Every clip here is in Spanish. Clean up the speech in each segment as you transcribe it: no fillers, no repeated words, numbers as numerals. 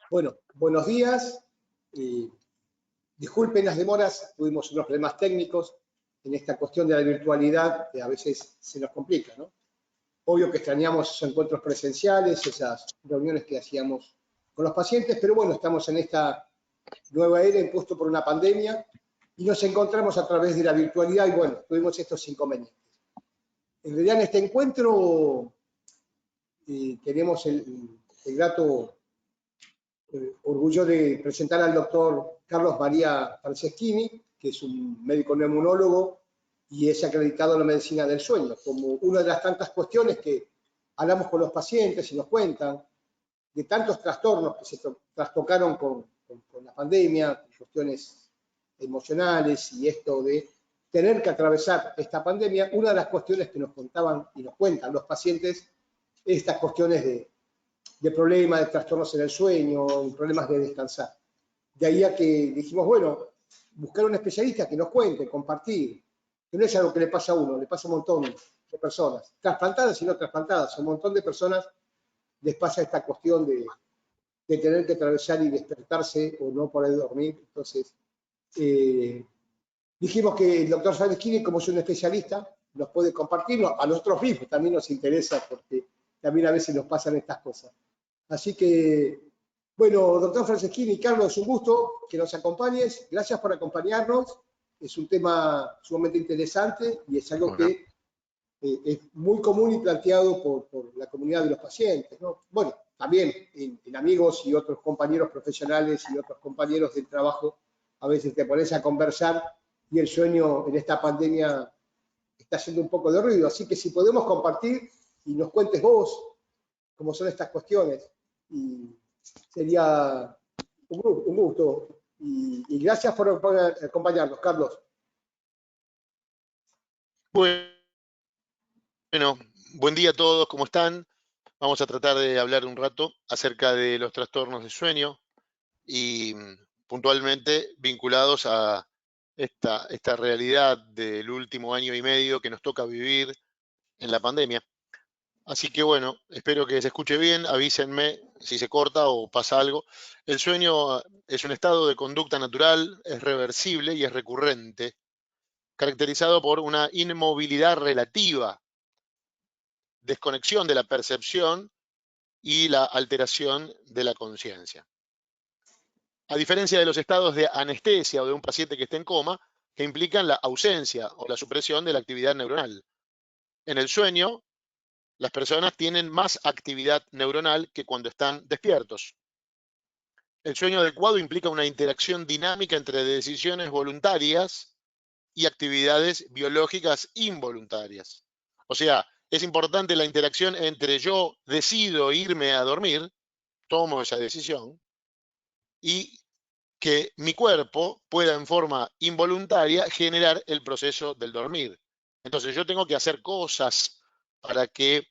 Bueno, buenos días. Disculpen las demoras, tuvimos unos problemas técnicos en esta cuestión de la virtualidad, que a veces se nos complica, ¿no? Obvio que extrañamos esos encuentros presenciales, esas reuniones que hacíamos con los pacientes, pero bueno, estamos en esta nueva era impuesto por una pandemia y nos encontramos a través de la virtualidad y bueno, tuvimos estos inconvenientes. En realidad en este encuentro tenemos el grato orgullo de presentar al doctor Carlos María Franceschini, que es un médico neumonólogo y es acreditado en la medicina del sueño, como una de las tantas cuestiones que hablamos con los pacientes y nos cuentan, de tantos trastornos que se trastocaron con la pandemia, cuestiones emocionales y esto de tener que atravesar esta pandemia. Una de las cuestiones que nos contaban y nos cuentan los pacientes es estas cuestiones de problemas, de trastornos en el sueño, problemas de descansar. De ahí a que dijimos, bueno, buscar un especialista que nos cuente, compartir, que no es algo que le pasa a uno, le pasa a un montón de personas, trasplantadas y no trasplantadas, a un montón de personas les pasa esta cuestión de tener que atravesar y despertarse o no poder dormir. Entonces, dijimos que el doctor Franceschini, como es un especialista, nos puede compartirlo. A nosotros mismos también nos interesa porque también a veces nos pasan estas cosas. Así que, bueno, doctor Franceschini, Carlos, es un gusto que nos acompañes. Gracias por acompañarnos. Es un tema sumamente interesante y es algo que es muy común y planteado por la comunidad de los pacientes, ¿no? Bueno, también en amigos y otros compañeros profesionales y otros compañeros del trabajo, a veces te pones a conversar y el sueño en esta pandemia está haciendo un poco de ruido. Así que si podemos compartir y nos cuentes vos cómo son estas cuestiones, y sería un gusto. Y gracias por acompañarnos, Carlos. Bueno, buen día a todos, ¿cómo están? Vamos a tratar de hablar un rato acerca de los trastornos de sueño y puntualmente vinculados a esta realidad del último año y medio que nos toca vivir en la pandemia. Así que bueno, espero que se escuche bien, avísenme si se corta o pasa algo. El sueño es un estado de conducta natural, es reversible y es recurrente, caracterizado por una inmovilidad relativa, desconexión de la percepción y la alteración de la conciencia. A diferencia de los estados de anestesia o de un paciente que esté en coma, que implican la ausencia o la supresión de la actividad neuronal. En el sueño, las personas tienen más actividad neuronal que cuando están despiertos. El sueño adecuado implica una interacción dinámica entre decisiones voluntarias y actividades biológicas involuntarias. O sea, es importante la interacción entre yo decido irme a dormir, tomo esa decisión, y que mi cuerpo pueda en forma involuntaria generar el proceso del dormir. Entonces yo tengo que hacer cosas para que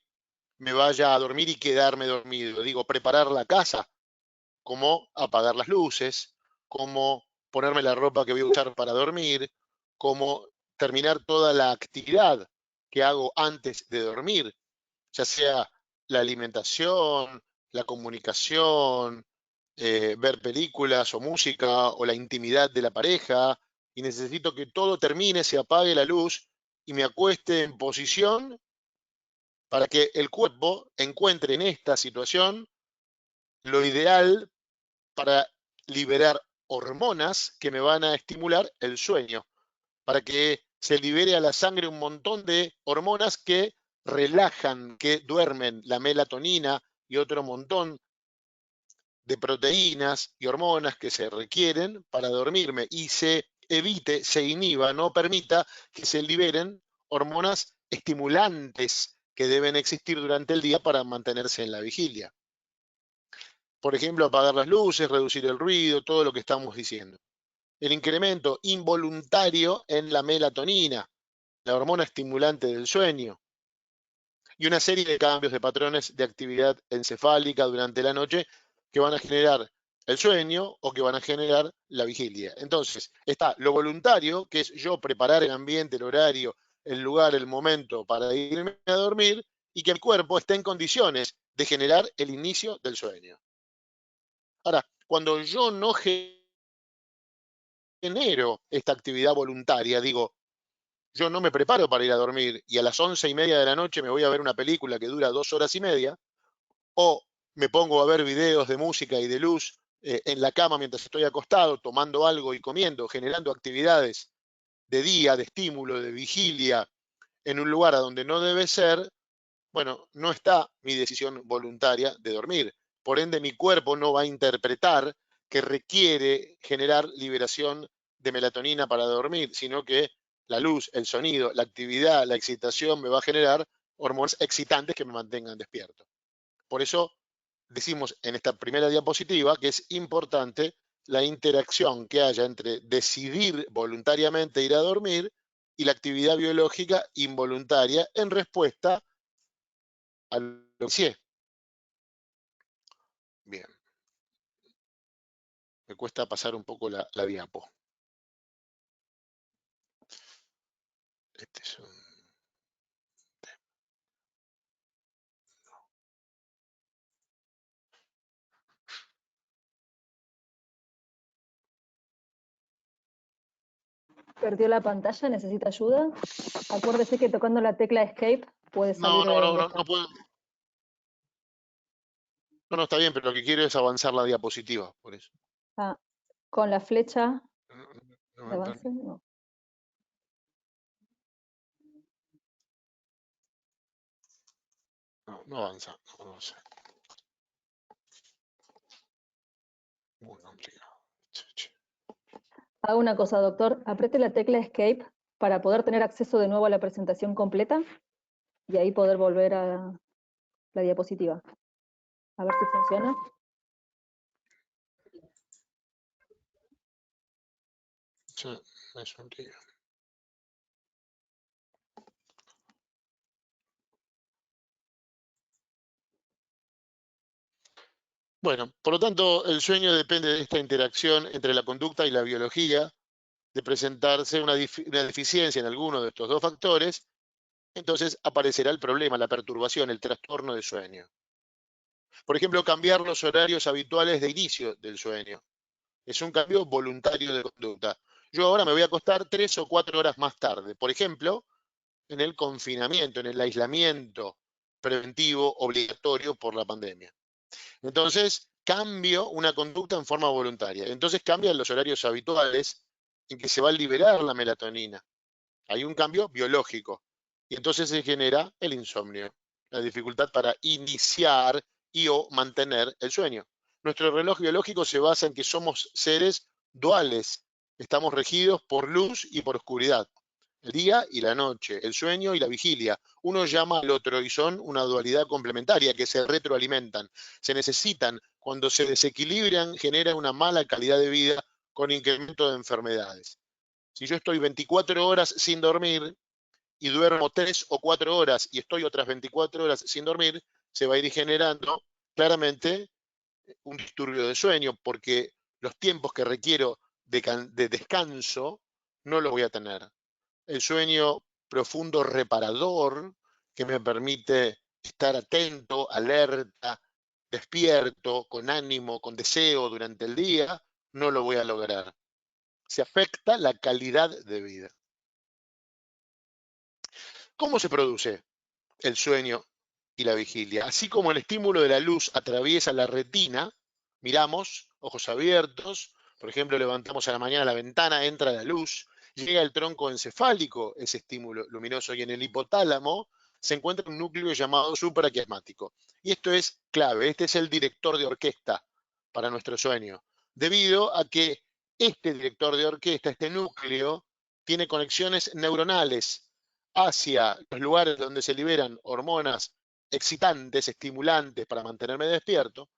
me vaya a dormir y quedarme dormido. Digo, preparar la casa, como apagar las luces, como ponerme la ropa que voy a usar para dormir, como terminar toda la actividad que hago antes de dormir, ya sea la alimentación, la comunicación, ver películas o música o la intimidad de la pareja, y necesito que todo termine, se apague la luz y me acueste en posición para que el cuerpo encuentre en esta situación lo ideal para liberar hormonas que me van a estimular el sueño, para que se libere a la sangre un montón de hormonas que relajan, que duermen, la melatonina y otro montón de proteínas y hormonas que se requieren para dormirme, y se evite, se inhiba, no permita que se liberen hormonas estimulantes que deben existir durante el día para mantenerse en la vigilia. Por ejemplo, apagar las luces, reducir el ruido, todo lo que estamos diciendo. El incremento involuntario en la melatonina, la hormona estimulante del sueño, y una serie de cambios de patrones de actividad encefálica durante la noche que van a generar el sueño o que van a generar la vigilia. Entonces, está lo voluntario, que es yo preparar el ambiente, el horario, el lugar, el momento para irme a dormir, y que mi cuerpo esté en condiciones de generar el inicio del sueño. Ahora, cuando yo no genero esta actividad voluntaria, digo, yo no me preparo para ir a dormir y a las 11:30 de la noche me voy a ver una película que dura 2 horas y media, o me pongo a ver videos de música y de luz en la cama mientras estoy acostado, tomando algo y comiendo, generando actividades de día, de estímulo, de vigilia, en un lugar a donde no debe ser, bueno, no está mi decisión voluntaria de dormir. Por ende, mi cuerpo no va a interpretar que requiere generar liberación de melatonina para dormir, sino que la luz, el sonido, la actividad, la excitación me va a generar hormonas excitantes que me mantengan despierto. Por eso decimos en esta primera diapositiva que es importante la interacción que haya entre decidir voluntariamente ir a dormir y la actividad biológica involuntaria en respuesta a lo que sí. Bien, me cuesta pasar un poco la diapo. Este es un... ¿Perdió la pantalla? ¿Necesita ayuda? Acuérdese que tocando la tecla Escape puede salir de donde está. No puedo. No, está bien, pero lo que quiero es avanzar la diapositiva, por eso. Ah, con la flecha No de avance, no. No avanza, no sé. Muy complicado. Haga una cosa, doctor. Apriete la tecla Escape para poder tener acceso de nuevo a la presentación completa y ahí poder volver a la diapositiva. A ver si funciona. Sí, es un lío. Bueno, por lo tanto, el sueño depende de esta interacción entre la conducta y la biología. De presentarse una deficiencia en alguno de estos dos factores, entonces aparecerá el problema, la perturbación, el trastorno de sueño. Por ejemplo, cambiar los horarios habituales de inicio del sueño. Es un cambio voluntario de conducta. Yo ahora me voy a acostar 3 o 4 horas más tarde. Por ejemplo, en el confinamiento, en el aislamiento preventivo obligatorio por la pandemia. Entonces, cambio una conducta en forma voluntaria. Entonces cambian los horarios habituales en que se va a liberar la melatonina. Hay un cambio biológico. Y entonces se genera el insomnio, la dificultad para iniciar y o mantener el sueño. Nuestro reloj biológico se basa en que somos seres duales. Estamos regidos por luz y por oscuridad. El día y la noche, el sueño y la vigilia. Uno llama al otro y son una dualidad complementaria que se retroalimentan. Se necesitan. Cuando se desequilibran, genera una mala calidad de vida con incremento de enfermedades. Si yo estoy 24 horas sin dormir y duermo 3 o 4 horas y estoy otras 24 horas sin dormir, se va a ir generando claramente un disturbio de sueño porque los tiempos que requiero de descanso no los voy a tener. El sueño profundo reparador que me permite estar atento, alerta, despierto, con ánimo, con deseo durante el día, no lo voy a lograr. Se afecta la calidad de vida. ¿Cómo se produce el sueño y la vigilia? Así como el estímulo de la luz atraviesa la retina, miramos, ojos abiertos, por ejemplo, levantamos a la mañana la ventana, entra la luz, llega el tronco encefálico, ese estímulo luminoso, y en el hipotálamo se encuentra un núcleo llamado supraquiasmático. Y esto es clave, este es el director de orquesta para nuestro sueño, debido a que este director de orquesta, este núcleo, tiene conexiones neuronales hacia los lugares donde se liberan hormonas excitantes, estimulantes para mantenerme despierto,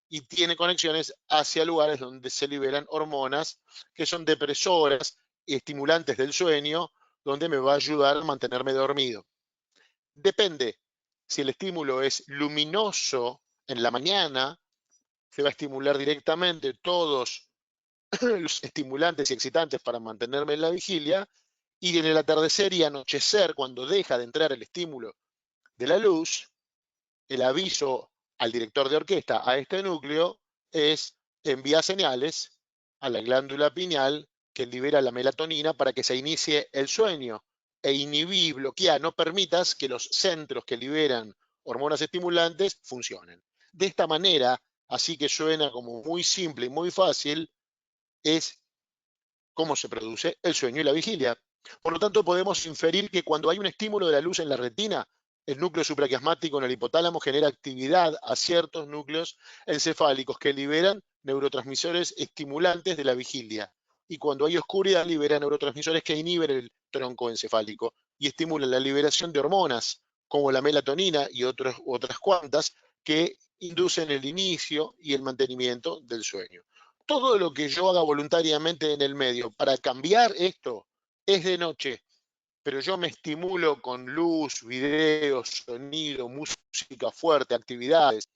y tiene conexiones hacia lugares donde se liberan hormonas que son depresoras y estimulantes del sueño, donde me va a ayudar a mantenerme dormido. Depende, si el estímulo es luminoso en la mañana, se va a estimular directamente todos los estimulantes y excitantes para mantenerme en la vigilia, y en el atardecer y anochecer, cuando deja de entrar el estímulo de la luz, el aviso al director de orquesta, a este núcleo, es envía señales a la glándula pineal que libera la melatonina para que se inicie el sueño e inhibí, bloquea, no permitas que los centros que liberan hormonas estimulantes funcionen. De esta manera, así que suena como muy simple y muy fácil, es cómo se produce el sueño y la vigilia. Por lo tanto, podemos inferir que cuando hay un estímulo de la luz en la retina, el núcleo supraquiasmático en el hipotálamo genera actividad a ciertos núcleos encefálicos que liberan neurotransmisores estimulantes de la vigilia. Y cuando hay oscuridad, libera neurotransmisores que inhiben el tronco encefálico y estimulan la liberación de hormonas como la melatonina y otras cuantas que inducen el inicio y el mantenimiento del sueño. Todo lo que yo haga voluntariamente en el medio para cambiar esto es de noche, pero yo me estimulo con luz, video, sonido, música fuerte, actividades,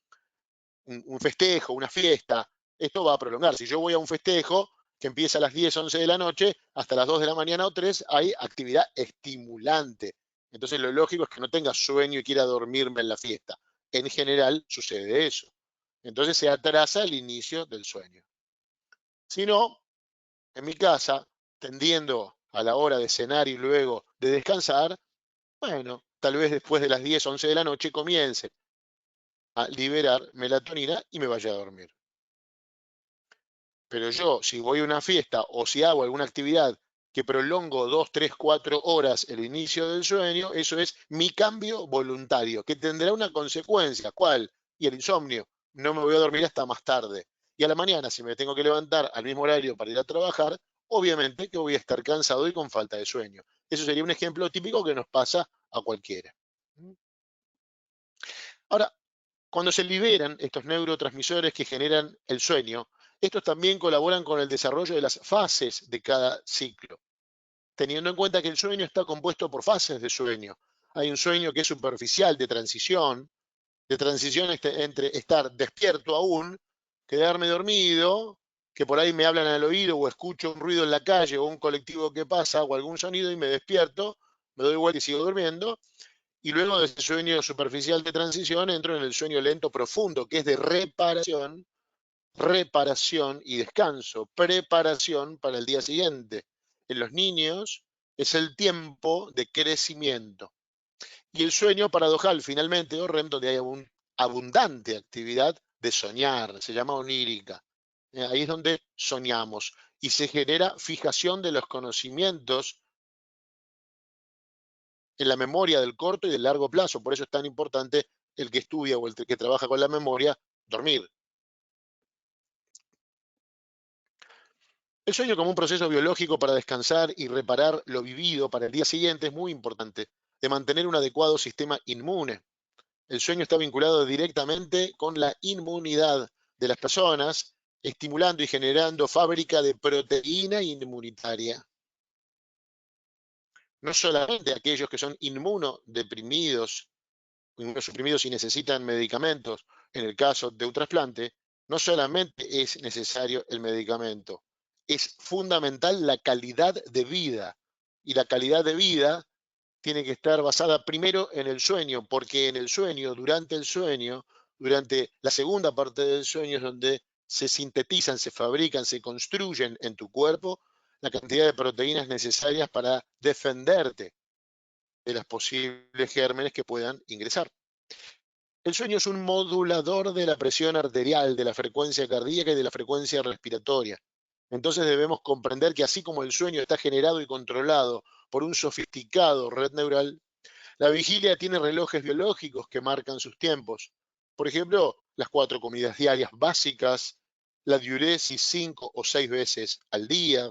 un festejo, una fiesta. Esto va a prolongar. Si yo voy a un festejo que empieza a las 10, 11 de la noche, hasta las 2 de la mañana o 3, hay actividad estimulante. Entonces lo lógico es que no tenga sueño y quiera dormirme en la fiesta. En general sucede eso. Entonces se atrasa el inicio del sueño. Si no, en mi casa, tendiendo a la hora de cenar y luego de descansar, bueno, tal vez después de las 10, 11 de la noche comience a liberar melatonina y me vaya a dormir. Pero yo, si voy a una fiesta o si hago alguna actividad que prolongo 2, 3, 4 horas el inicio del sueño, eso es mi cambio voluntario, que tendrá una consecuencia. ¿Cuál? Y el insomnio. No me voy a dormir hasta más tarde. Y a la mañana, si me tengo que levantar al mismo horario para ir a trabajar, obviamente que voy a estar cansado y con falta de sueño. Eso sería un ejemplo típico que nos pasa a cualquiera. Ahora, cuando se liberan estos neurotransmisores que generan el sueño, estos también colaboran con el desarrollo de las fases de cada ciclo, teniendo en cuenta que el sueño está compuesto por fases de sueño. Hay un sueño que es superficial, de transición entre estar despierto aún, quedarme dormido, que por ahí me hablan al oído o escucho un ruido en la calle o un colectivo que pasa o algún sonido y me despierto, me doy vuelta y sigo durmiendo. Y luego de ese sueño superficial de transición entro en el sueño lento profundo, que es de reparación y descanso, preparación para el día siguiente. En los niños es el tiempo de crecimiento. Y el sueño paradojal, finalmente, o REM, donde hay abundante actividad de soñar, se llama onírica. Ahí es donde soñamos y se genera fijación de los conocimientos en la memoria del corto y del largo plazo. Por eso es tan importante el que estudia o el que trabaja con la memoria, dormir. El sueño como un proceso biológico para descansar y reparar lo vivido para el día siguiente es muy importante, de mantener un adecuado sistema inmune. El sueño está vinculado directamente con la inmunidad de las personas, estimulando y generando fábrica de proteína inmunitaria. No solamente aquellos que son inmunosuprimidos y necesitan medicamentos, en el caso de un trasplante, no solamente es necesario el medicamento, es fundamental la calidad de vida. Y la calidad de vida tiene que estar basada primero en el sueño, porque en el sueño, durante la segunda parte del sueño es donde se sintetizan, se fabrican, se construyen en tu cuerpo la cantidad de proteínas necesarias para defenderte de los posibles gérmenes que puedan ingresar. El sueño es un modulador de la presión arterial, de la frecuencia cardíaca y de la frecuencia respiratoria. Entonces debemos comprender que así como el sueño está generado y controlado por un sofisticado red neural, la vigilia tiene relojes biológicos que marcan sus tiempos. Por ejemplo, las 4 comidas diarias básicas, la diuresis 5 o 6 veces al día,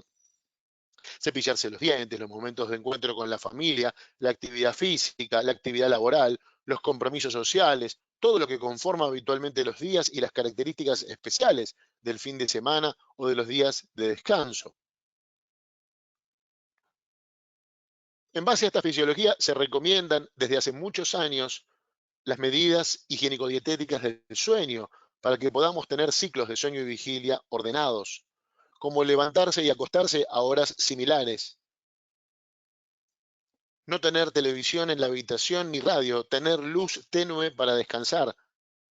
cepillarse los dientes, los momentos de encuentro con la familia, la actividad física, la actividad laboral, los compromisos sociales, todo lo que conforma habitualmente los días y las características especiales del fin de semana o de los días de descanso. En base a esta fisiología se recomiendan desde hace muchos años las medidas higiénico-dietéticas del sueño para que podamos tener ciclos de sueño y vigilia ordenados, como levantarse y acostarse a horas similares, no tener televisión en la habitación ni radio, tener luz tenue para descansar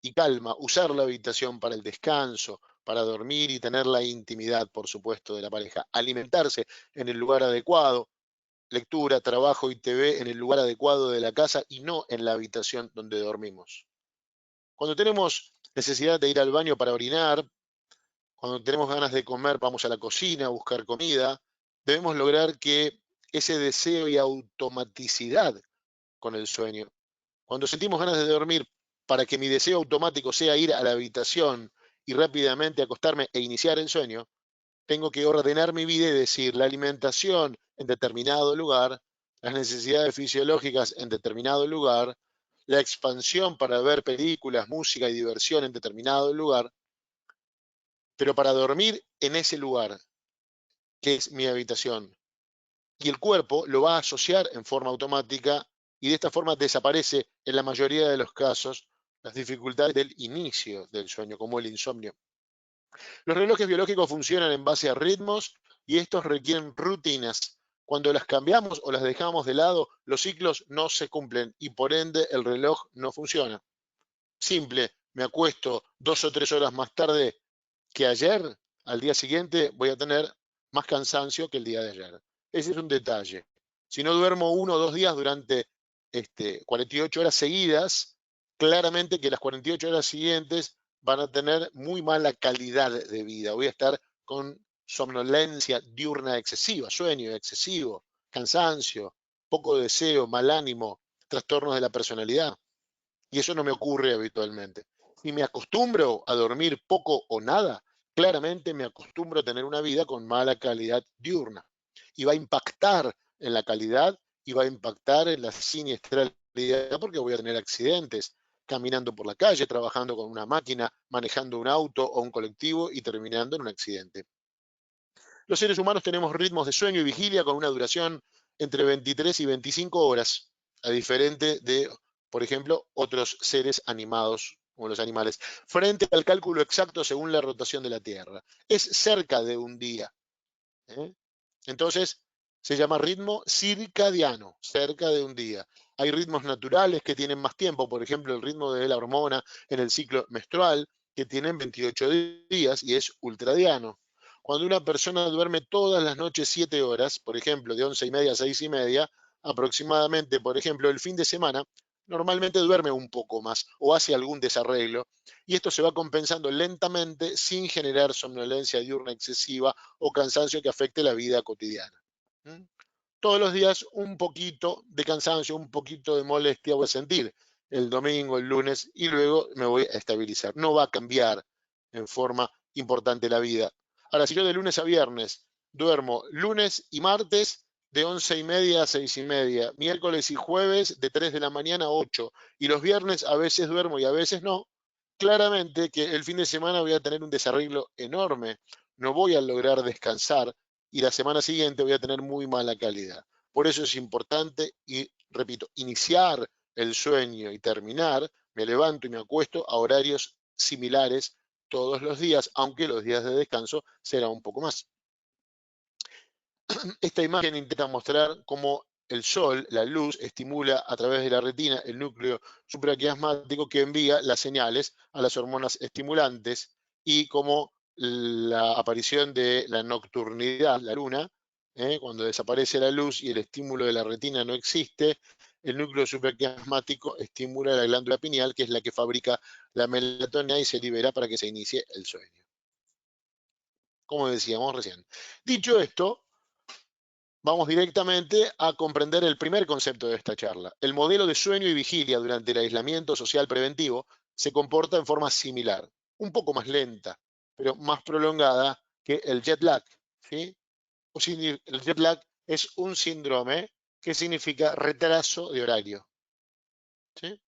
y calma, usar la habitación para el descanso, para dormir y tener la intimidad, por supuesto, de la pareja. Alimentarse en el lugar adecuado, lectura, trabajo y TV en el lugar adecuado de la casa y no en la habitación donde dormimos. Cuando tenemos necesidad de ir al baño para orinar, cuando tenemos ganas de comer, vamos a la cocina a buscar comida, debemos lograr que ese deseo y automaticidad con el sueño. Cuando sentimos ganas de dormir, para que mi deseo automático sea ir a la habitación y rápidamente acostarme e iniciar el sueño, tengo que ordenar mi vida y decir la alimentación en determinado lugar, las necesidades fisiológicas en determinado lugar, la expansión para ver películas, música y diversión en determinado lugar, pero para dormir en ese lugar, que es mi habitación. Y el cuerpo lo va a asociar en forma automática y de esta forma desaparece en la mayoría de los casos las dificultades del inicio del sueño, como el insomnio. Los relojes biológicos funcionan en base a ritmos y estos requieren rutinas. Cuando las cambiamos o las dejamos de lado, los ciclos no se cumplen y por ende el reloj no funciona. Simple, me acuesto 2 o 3 horas más tarde que ayer, al día siguiente voy a tener más cansancio que el día de ayer. Ese es un detalle. Si no duermo 1 o 2 días durante 48 horas seguidas, claramente que las 48 horas siguientes van a tener muy mala calidad de vida. Voy a estar con somnolencia diurna excesiva, sueño excesivo, cansancio, poco deseo, mal ánimo, trastornos de la personalidad. Y eso no me ocurre habitualmente. Si me acostumbro a dormir poco o nada, claramente me acostumbro a tener una vida con mala calidad diurna. Y va a impactar en la calidad y va a impactar en la siniestralidad porque voy a tener accidentes caminando por la calle, trabajando con una máquina, manejando un auto o un colectivo y terminando en un accidente. Los seres humanos tenemos ritmos de sueño y vigilia con una duración entre 23 y 25 horas, a diferente de, por ejemplo, otros seres animados, como los animales, frente al cálculo exacto según la rotación de la Tierra. Es cerca de un día. ¿eh? Entonces, se llama ritmo circadiano, cerca de un día. Hay ritmos naturales que tienen más tiempo, por ejemplo, el ritmo de la hormona en el ciclo menstrual, que tienen 28 días y es ultradiano. Cuando una persona duerme todas las noches 7 horas, por ejemplo, de 11:30 a 6:30, aproximadamente, por ejemplo, el fin de semana, normalmente duerme un poco más o hace algún desarreglo, y esto se va compensando lentamente sin generar somnolencia diurna excesiva o cansancio que afecte la vida cotidiana. ¿Mm? Todos los días un poquito de cansancio, un poquito de molestia voy a sentir el domingo, el lunes, y luego me voy a estabilizar. No va a cambiar en forma importante la vida. Ahora, si yo de lunes a viernes duermo lunes y martes de 11:30 a 6:30, miércoles y jueves de 3 de la mañana a 8, y los viernes a veces duermo y a veces no, claramente que el fin de semana voy a tener un desarreglo enorme, no voy a lograr descansar y la semana siguiente voy a tener muy mala calidad. Por eso es importante, y repito, iniciar el sueño y terminar, me levanto y me acuesto a horarios similares todos los días, aunque los días de descanso será un poco más. Esta imagen intenta mostrar cómo el sol, la luz, estimula a través de la retina el núcleo supraquiasmático que envía las señales a las hormonas estimulantes y cómo la aparición de la nocturnidad, la luna, cuando desaparece la luz y el estímulo de la retina no existe, el núcleo supraquiasmático estimula la glándula pineal, que es la que fabrica la melatonina y se libera para que se inicie el sueño. Como decíamos recién. Dicho esto, vamos directamente a comprender el primer concepto de esta charla. El modelo de sueño y vigilia durante el aislamiento social preventivo se comporta en forma similar, un poco más lenta, pero más prolongada que el jet lag. ¿Sí? El jet lag es un síndrome que significa retraso de horario. ¿Sí?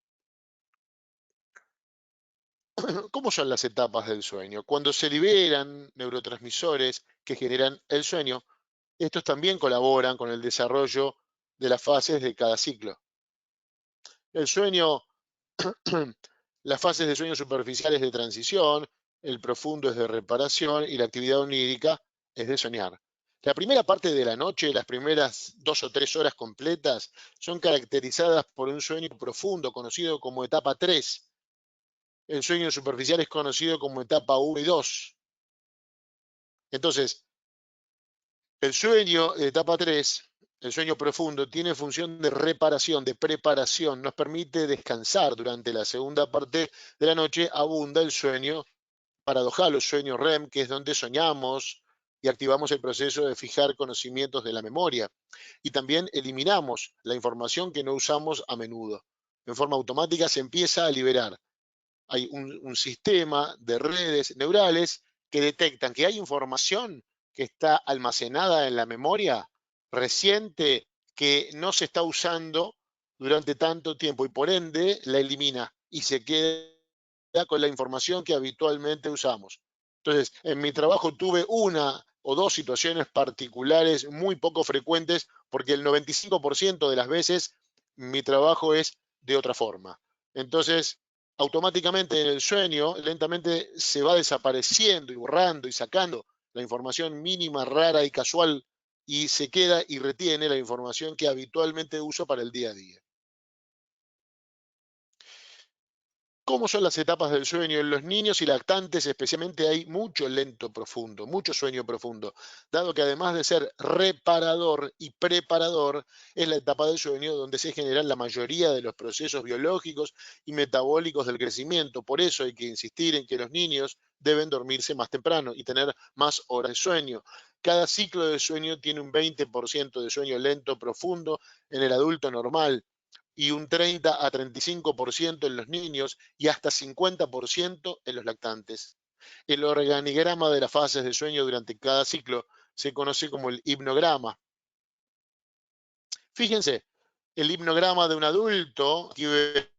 ¿Cómo son las etapas del sueño? Cuando se liberan neurotransmisores que generan el sueño, estos también colaboran con el desarrollo de las fases de cada ciclo. El sueño, las fases de sueño superficiales de transición, el profundo es de reparación y la actividad onírica es de soñar. La primera parte de la noche, las primeras 2 o 3 horas completas, son caracterizadas por un sueño profundo conocido como etapa 3. El sueño superficial es conocido como etapa 1 y 2. Entonces, el sueño de etapa 3, el sueño profundo, tiene función de reparación, de preparación, nos permite descansar. Durante la segunda parte de la noche abunda el sueño paradojal, el sueño REM, que es donde soñamos y activamos el proceso de fijar conocimientos de la memoria. Y también eliminamos la información que no usamos a menudo. En forma automática se empieza a liberar. Hay un sistema de redes neurales que detectan que hay información que está almacenada en la memoria reciente que no se está usando durante tanto tiempo y por ende la elimina y se queda con la información que habitualmente usamos. Entonces, en mi trabajo tuve una o dos situaciones particulares muy poco frecuentes porque el 95% de las veces mi trabajo es de otra forma. Entonces, automáticamente en el sueño lentamente se va desapareciendo y borrando y sacando la información mínima, rara y casual y se queda y retiene la información que habitualmente uso para el día a día. ¿Cómo son las etapas del sueño? En los niños y lactantes especialmente hay mucho lento profundo, mucho sueño profundo, dado que además de ser reparador y preparador, es la etapa del sueño donde se generan la mayoría de los procesos biológicos y metabólicos del crecimiento. Por eso hay que insistir en que los niños deben dormirse más temprano y tener más horas de sueño. Cada ciclo de sueño tiene un 20% de sueño lento profundo en el adulto normal y un 30 a 35% en los niños y hasta 50% en los lactantes. El organigrama de las fases de sueño durante cada ciclo se conoce como el hipnograma. Fíjense, el hipnograma de un adulto, aquí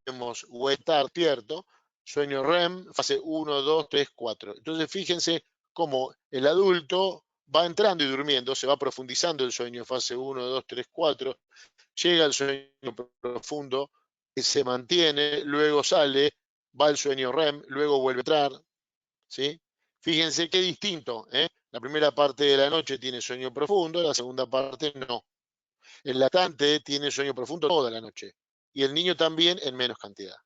vemos o estar despierto, sueño REM, fase 1, 2, 3, 4. Entonces fíjense cómo el adulto va entrando y durmiendo, se va profundizando el sueño, fase 1, 2, 3, 4, llega al sueño profundo, se mantiene, luego sale, va al sueño REM, luego vuelve a entrar, ¿sí? Fíjense qué distinto, ¿eh? La primera parte de la noche tiene sueño profundo, la segunda parte no. El lactante tiene sueño profundo toda la noche y el niño también en menos cantidad.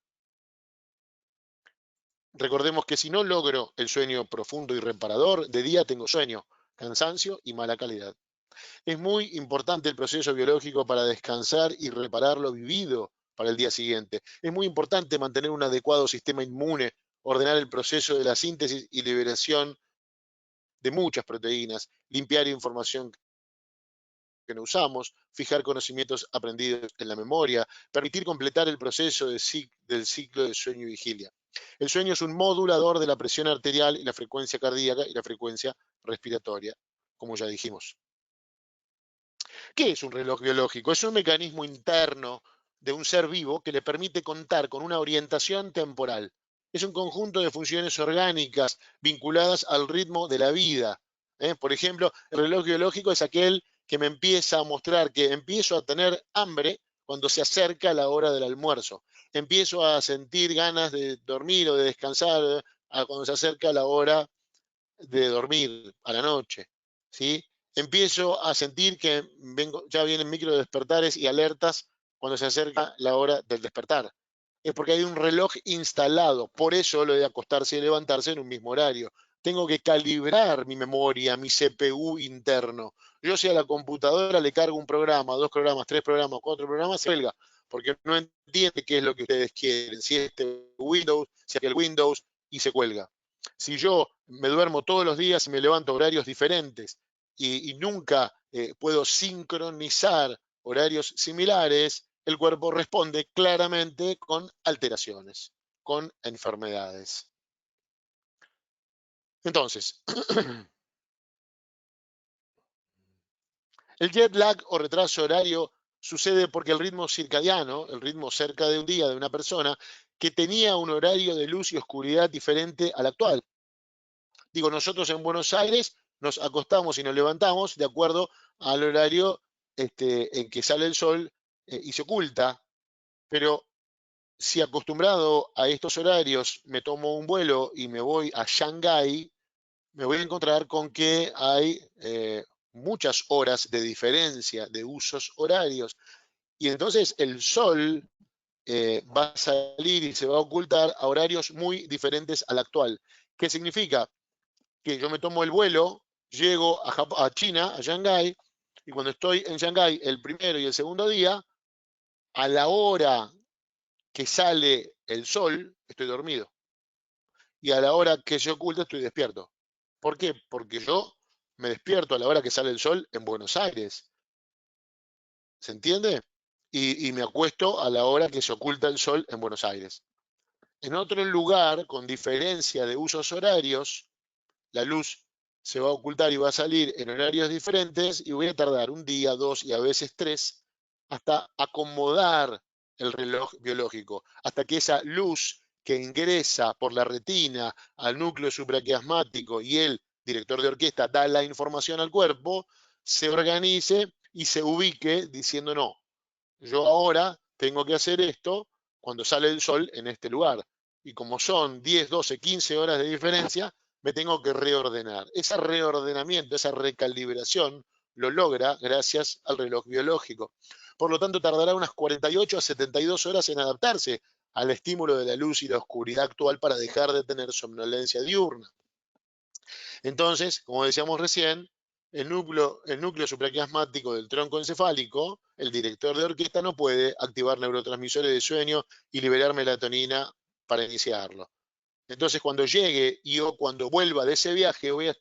Recordemos que si no logro el sueño profundo y reparador, de día tengo sueño, cansancio y mala calidad. Es muy importante el proceso biológico para descansar y reparar lo vivido para el día siguiente. Es muy importante mantener un adecuado sistema inmune, ordenar el proceso de la síntesis y liberación de muchas proteínas, limpiar información que no usamos, fijar conocimientos aprendidos en la memoria, permitir completar el proceso del ciclo de sueño y vigilia. El sueño es un modulador de la presión arterial y la frecuencia cardíaca y la frecuencia respiratoria, como ya dijimos. ¿Qué es un reloj biológico? Es un mecanismo interno de un ser vivo que le permite contar con una orientación temporal. Es un conjunto de funciones orgánicas vinculadas al ritmo de la vida. Por ejemplo, el reloj biológico es aquel que me empieza a mostrar que empiezo a tener hambre cuando se acerca la hora del almuerzo. Empiezo a sentir ganas de dormir o de descansar cuando se acerca la hora de dormir a la noche, ¿sí? Empiezo a sentir que ya vienen micro despertares y alertas cuando se acerca la hora del despertar. Es porque hay un reloj instalado, por eso lo de acostarse y levantarse en un mismo horario. Tengo que calibrar mi memoria, mi CPU interno. Yo si a la computadora le cargo un programa, 2 programas, 3 programas, 4 programas, se cuelga, porque no entiende qué es lo que ustedes quieren, si es Windows, si es el Windows, y se cuelga. Si yo me duermo todos los días y me levanto a horarios diferentes y nunca puedo sincronizar horarios similares, el cuerpo responde claramente con alteraciones, con enfermedades. Entonces, el jet lag o retraso horario sucede porque el ritmo circadiano, el ritmo cerca de un día de una persona, que tenía un horario de luz y oscuridad diferente al actual. Digo, nosotros en Buenos Aires nos acostamos y nos levantamos de acuerdo al horario en que sale el sol y se oculta, pero si acostumbrado a estos horarios me tomo un vuelo y me voy a Shanghái, me voy a encontrar con que hay muchas horas de diferencia de usos horarios. Y entonces el sol va a salir y se va a ocultar a horarios muy diferentes al actual. ¿Qué significa? Que yo me tomo el vuelo, llego a China, a Shanghái, y cuando estoy en Shanghái el primero y el segundo día, a la hora que sale el sol, estoy dormido. Y a la hora que se oculta, estoy despierto. ¿Por qué? Porque yo me despierto a la hora que sale el sol en Buenos Aires. ¿Se entiende? Y me acuesto a la hora que se oculta el sol en Buenos Aires. En otro lugar, con diferencia de usos horarios, la luz se va a ocultar y va a salir en horarios diferentes y voy a tardar un día, 2 y a veces 3 hasta acomodar el reloj biológico, hasta que esa luz que ingresa por la retina al núcleo supraquiasmático y el director de orquesta da la información al cuerpo, se organice y se ubique diciendo no, yo ahora tengo que hacer esto cuando sale el sol en este lugar. Y como son 10, 12, 15 horas de diferencia, me tengo que reordenar. Ese reordenamiento, esa recalibración, lo logra gracias al reloj biológico. Por lo tanto, tardará unas 48 a 72 horas en adaptarse al estímulo de la luz y la oscuridad actual para dejar de tener somnolencia diurna. Entonces, como decíamos recién, el núcleo supraquiasmático del tronco encefálico, el director de orquesta, no puede activar neurotransmisores de sueño y liberar melatonina para iniciarlo. Entonces, cuando llegue o cuando vuelva de ese viaje, voy a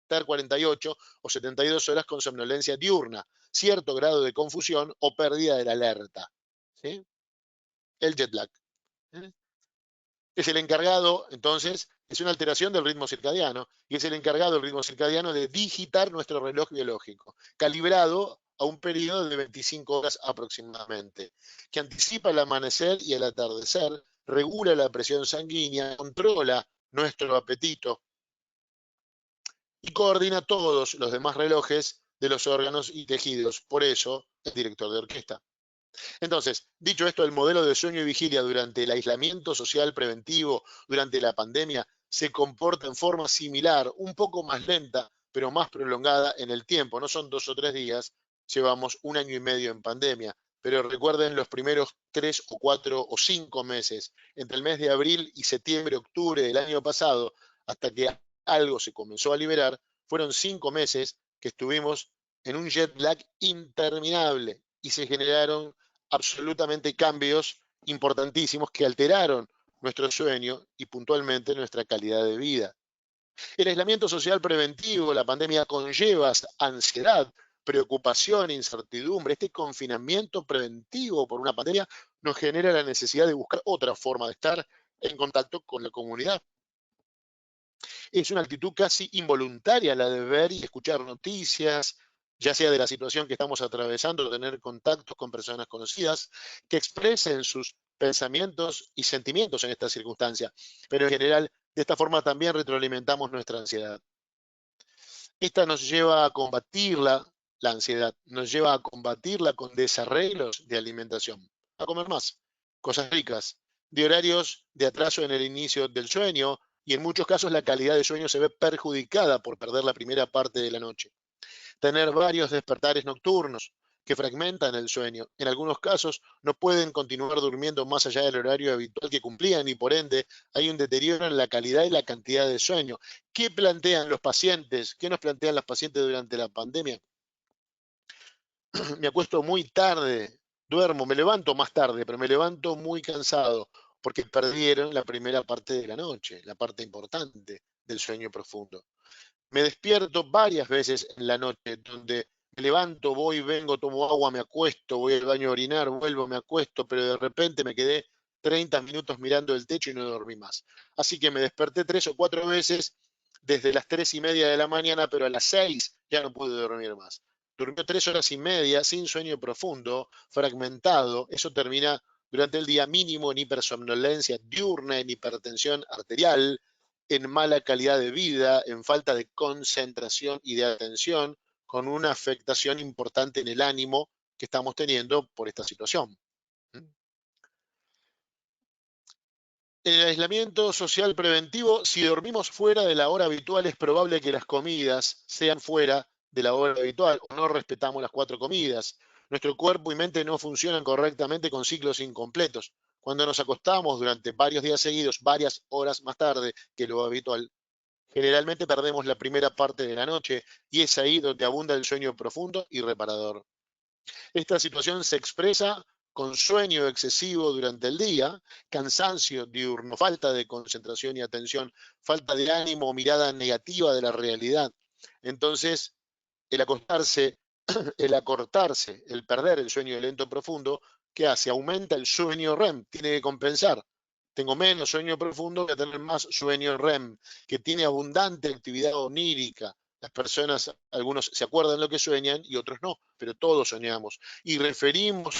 estar 48 o 72 horas con somnolencia diurna, cierto grado de confusión o pérdida de la alerta. ¿Sí? El jet lag. Es el encargado, entonces, es una alteración del ritmo circadiano y es el encargado del ritmo circadiano de digitar nuestro reloj biológico, calibrado a un periodo de 25 horas aproximadamente, que anticipa el amanecer y el atardecer, regula la presión sanguínea, controla nuestro apetito y coordina todos los demás relojes de los órganos y tejidos. Por eso, el director de orquesta. Entonces, dicho esto, el modelo de sueño y vigilia durante el aislamiento social preventivo, durante la pandemia, se comporta en forma similar, un poco más lenta, pero más prolongada en el tiempo. No son 2 o 3 días, llevamos 1 año y medio en pandemia, pero recuerden los primeros 3 o 4 o 5 meses, entre el mes de abril y septiembre, octubre del año pasado, hasta que algo se comenzó a liberar, fueron 5 meses que estuvimos en un jet lag interminable y se generaron absolutamente cambios importantísimos que alteraron nuestro sueño y puntualmente nuestra calidad de vida. El aislamiento social preventivo, la pandemia conlleva ansiedad, preocupación, incertidumbre. Este confinamiento preventivo por una pandemia nos genera la necesidad de buscar otra forma de estar en contacto con la comunidad. Es una actitud casi involuntaria la de ver y escuchar noticias, ya sea de la situación que estamos atravesando, tener contactos con personas conocidas que expresen sus pensamientos y sentimientos en esta circunstancia. Pero en general, de esta forma también retroalimentamos nuestra ansiedad. Esta nos lleva a combatirla, la ansiedad, nos lleva a combatirla con desarreglos de alimentación, a comer más, cosas ricas, de horarios de atraso en el inicio del sueño, y en muchos casos la calidad de sueño se ve perjudicada por perder la primera parte de la noche. Tener varios despertares nocturnos que fragmentan el sueño. En algunos casos no pueden continuar durmiendo más allá del horario habitual que cumplían y por ende hay un deterioro en la calidad y la cantidad de sueño. ¿Qué plantean los pacientes? ¿Qué nos plantean las pacientes durante la pandemia? Me acuesto muy tarde, duermo, me levanto más tarde, pero me levanto muy cansado porque perdieron la primera parte de la noche, la parte importante del sueño profundo. Me despierto varias veces en la noche, donde me levanto, voy, vengo, tomo agua, me acuesto, voy al baño a orinar, vuelvo, me acuesto, pero de repente me quedé 30 minutos mirando el techo y no dormí más. Así que me desperté 3 o 4 veces desde las 3:30 de la mañana, pero a las 6 ya no pude dormir más. Durmió 3 horas y media sin sueño profundo, fragmentado. Eso termina durante el día mínimo en hipersomnolencia diurna, en hipertensión arterial, en mala calidad de vida, en falta de concentración y de atención, con una afectación importante en el ánimo que estamos teniendo por esta situación. En el aislamiento social preventivo, si dormimos fuera de la hora habitual, es probable que las comidas sean fuera de la hora habitual o no respetamos las 4 comidas. Nuestro cuerpo y mente no funcionan correctamente con ciclos incompletos. Cuando nos acostamos durante varios días seguidos, varias horas más tarde que lo habitual, Generalmente perdemos la primera parte de la noche y es ahí donde abunda el sueño profundo y reparador. Esta situación se expresa con sueño excesivo durante el día, cansancio diurno, falta de concentración y atención, falta de ánimo o mirada negativa de la realidad. Entonces, el acostarse, el acortarse, el perder el sueño lento profundo, ¿qué hace? Aumenta el sueño REM, tiene que compensar. Tengo menos sueño profundo, voy a tener más sueño REM, que tiene abundante actividad onírica. Las personas, algunos se acuerdan lo que sueñan y otros no, pero todos soñamos. Y referimos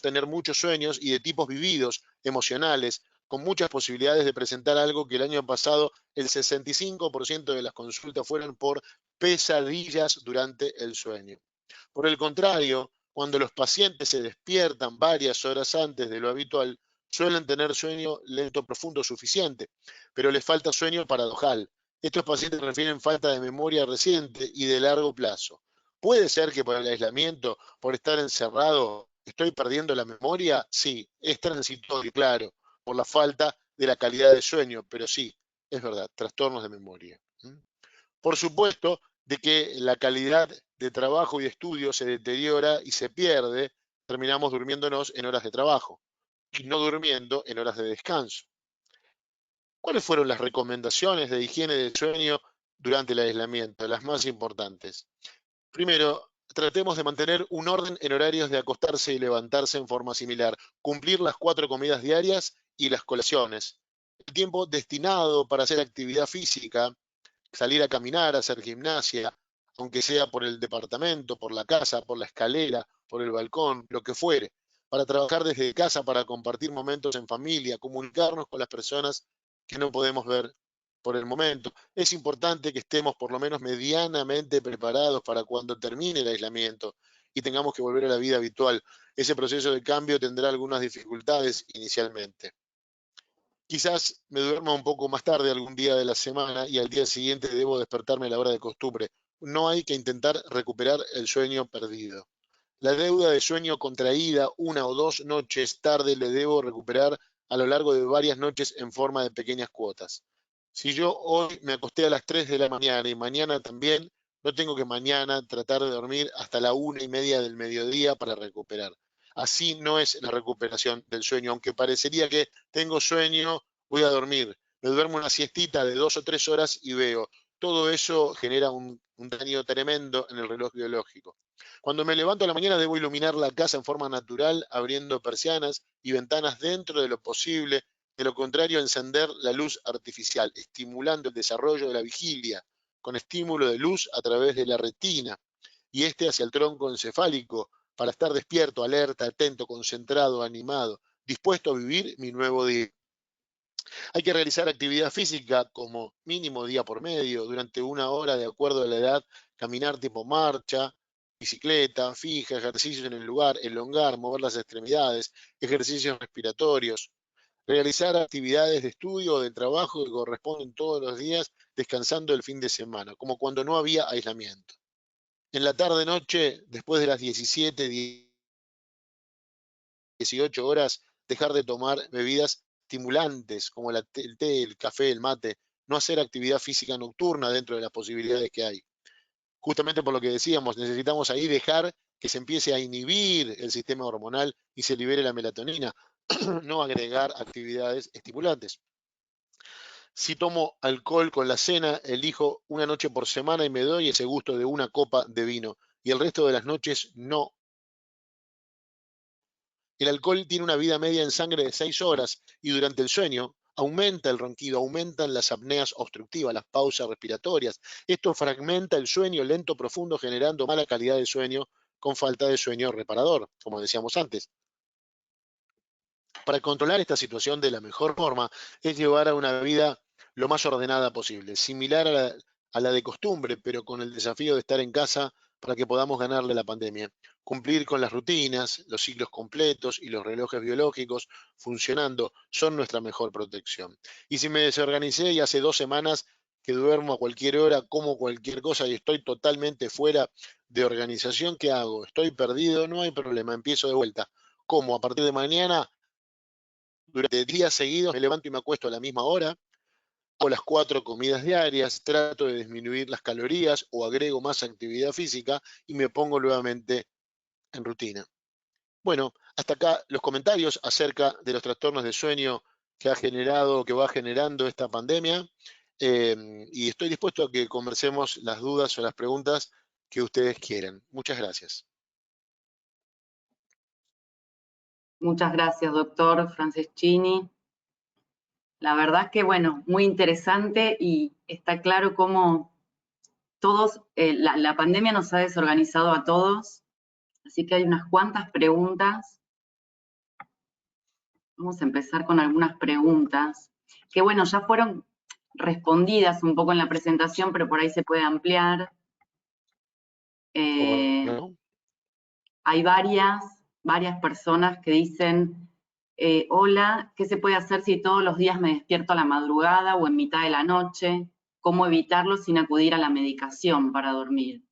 tener muchos sueños y de tipos vividos, emocionales, con muchas posibilidades de presentar algo que el año pasado el 65% de las consultas fueron por pesadillas durante el sueño. Por el contrario, cuando los pacientes se despiertan varias horas antes de lo habitual, suelen tener sueño lento profundo suficiente, pero les falta sueño paradojal. Estos pacientes refieren falta de memoria reciente y de largo plazo. ¿Puede ser que por el aislamiento, por estar encerrado, estoy perdiendo la memoria? Sí, es transitorio, claro, por la falta de la calidad de sueño, pero sí, es verdad, trastornos de memoria. Por supuesto, de que la calidad de trabajo y de estudio se deteriora y se pierde, terminamos durmiéndonos en horas de trabajo y no durmiendo en horas de descanso. ¿Cuáles fueron las recomendaciones de higiene del sueño durante el aislamiento? Las más importantes. Primero, tratemos de mantener un orden en horarios de acostarse y levantarse en forma similar, cumplir las 4 comidas diarias y las colaciones. El tiempo destinado para hacer actividad física, salir a caminar, hacer gimnasia, aunque sea por el departamento, por la casa, por la escalera, por el balcón, lo que fuere, para trabajar desde casa, para compartir momentos en familia, comunicarnos con las personas que no podemos ver por el momento. Es importante que estemos por lo menos medianamente preparados para cuando termine el aislamiento y tengamos que volver a la vida habitual. Ese proceso de cambio tendrá algunas dificultades inicialmente. Quizás me duerma un poco más tarde algún día de la semana y al día siguiente debo despertarme a la hora de costumbre. No hay que intentar recuperar el sueño perdido. La deuda de sueño contraída 1 o 2 noches tarde le debo recuperar a lo largo de varias noches en forma de pequeñas cuotas. Si yo hoy me acosté a las 3 de la mañana y mañana también, no tengo que mañana tratar de dormir hasta la 1:30 del mediodía para recuperar. Así no es la recuperación del sueño, aunque parecería que tengo sueño, voy a dormir. Me duermo una siestita de 2 o 3 horas y veo. Todo eso genera un daño tremendo en el reloj biológico. Cuando me levanto a la mañana debo iluminar la casa en forma natural, abriendo persianas y ventanas dentro de lo posible. De lo contrario, encender la luz artificial, estimulando el desarrollo de la vigilia, con estímulo de luz a través de la retina y este hacia el tronco encefálico, para estar despierto, alerta, atento, concentrado, animado, dispuesto a vivir mi nuevo día. Hay que realizar actividad física como mínimo día por medio, durante 1 hora de acuerdo a la edad, caminar tipo marcha, bicicleta, fija, ejercicios en el lugar, elongar, mover las extremidades, ejercicios respiratorios, realizar actividades de estudio o de trabajo que corresponden todos los días, descansando el fin de semana, como cuando no había aislamiento. En la tarde-noche, después de las 17, 18 horas, dejar de tomar bebidas estimulantes como el té, el café, el mate, no hacer actividad física nocturna dentro de las posibilidades que hay. Justamente por lo que decíamos, necesitamos ahí dejar que se empiece a inhibir el sistema hormonal y se libere la melatonina, no agregar actividades estimulantes. Si tomo alcohol con la cena, elijo una noche por semana y me doy ese gusto de una copa de vino. Y el resto de las noches no. El alcohol tiene una vida media en sangre de 6 horas y durante el sueño aumenta el ronquido, aumentan las apneas obstructivas, las pausas respiratorias. Esto fragmenta el sueño lento profundo, generando mala calidad de sueño con falta de sueño reparador, como decíamos antes. Para controlar esta situación de la mejor forma es llevar a una vida lo más ordenada posible, similar a la de costumbre, pero con el desafío de estar en casa para que podamos ganarle la pandemia. Cumplir con las rutinas, los ciclos completos y los relojes biológicos funcionando son nuestra mejor protección. Y si me desorganicé y hace 2 semanas que duermo a cualquier hora, como cualquier cosa y estoy totalmente fuera de organización, ¿qué hago? Estoy perdido, no hay problema, empiezo de vuelta. ¿Cómo? A partir de mañana durante días seguidos me levanto y me acuesto a la misma hora, hago las 4 comidas diarias, trato de disminuir las calorías o agrego más actividad física y me pongo nuevamente en rutina. Bueno, hasta acá los comentarios acerca de los trastornos de sueño que ha generado, que va generando esta pandemia. Y estoy dispuesto a que conversemos las dudas o las preguntas que ustedes quieran. Muchas gracias. Muchas gracias, doctor Franceschini. La verdad que, bueno, muy interesante y está claro cómo todos, la pandemia nos ha desorganizado a todos, así que hay unas cuantas preguntas. Vamos a empezar con algunas preguntas, que bueno, ya fueron respondidas un poco en la presentación, pero por ahí se puede ampliar. ¿No? Hay varias personas que dicen, hola, ¿qué se puede hacer si todos los días me despierto a la madrugada o en mitad de la noche? ¿Cómo evitarlo sin acudir a la medicación para dormir?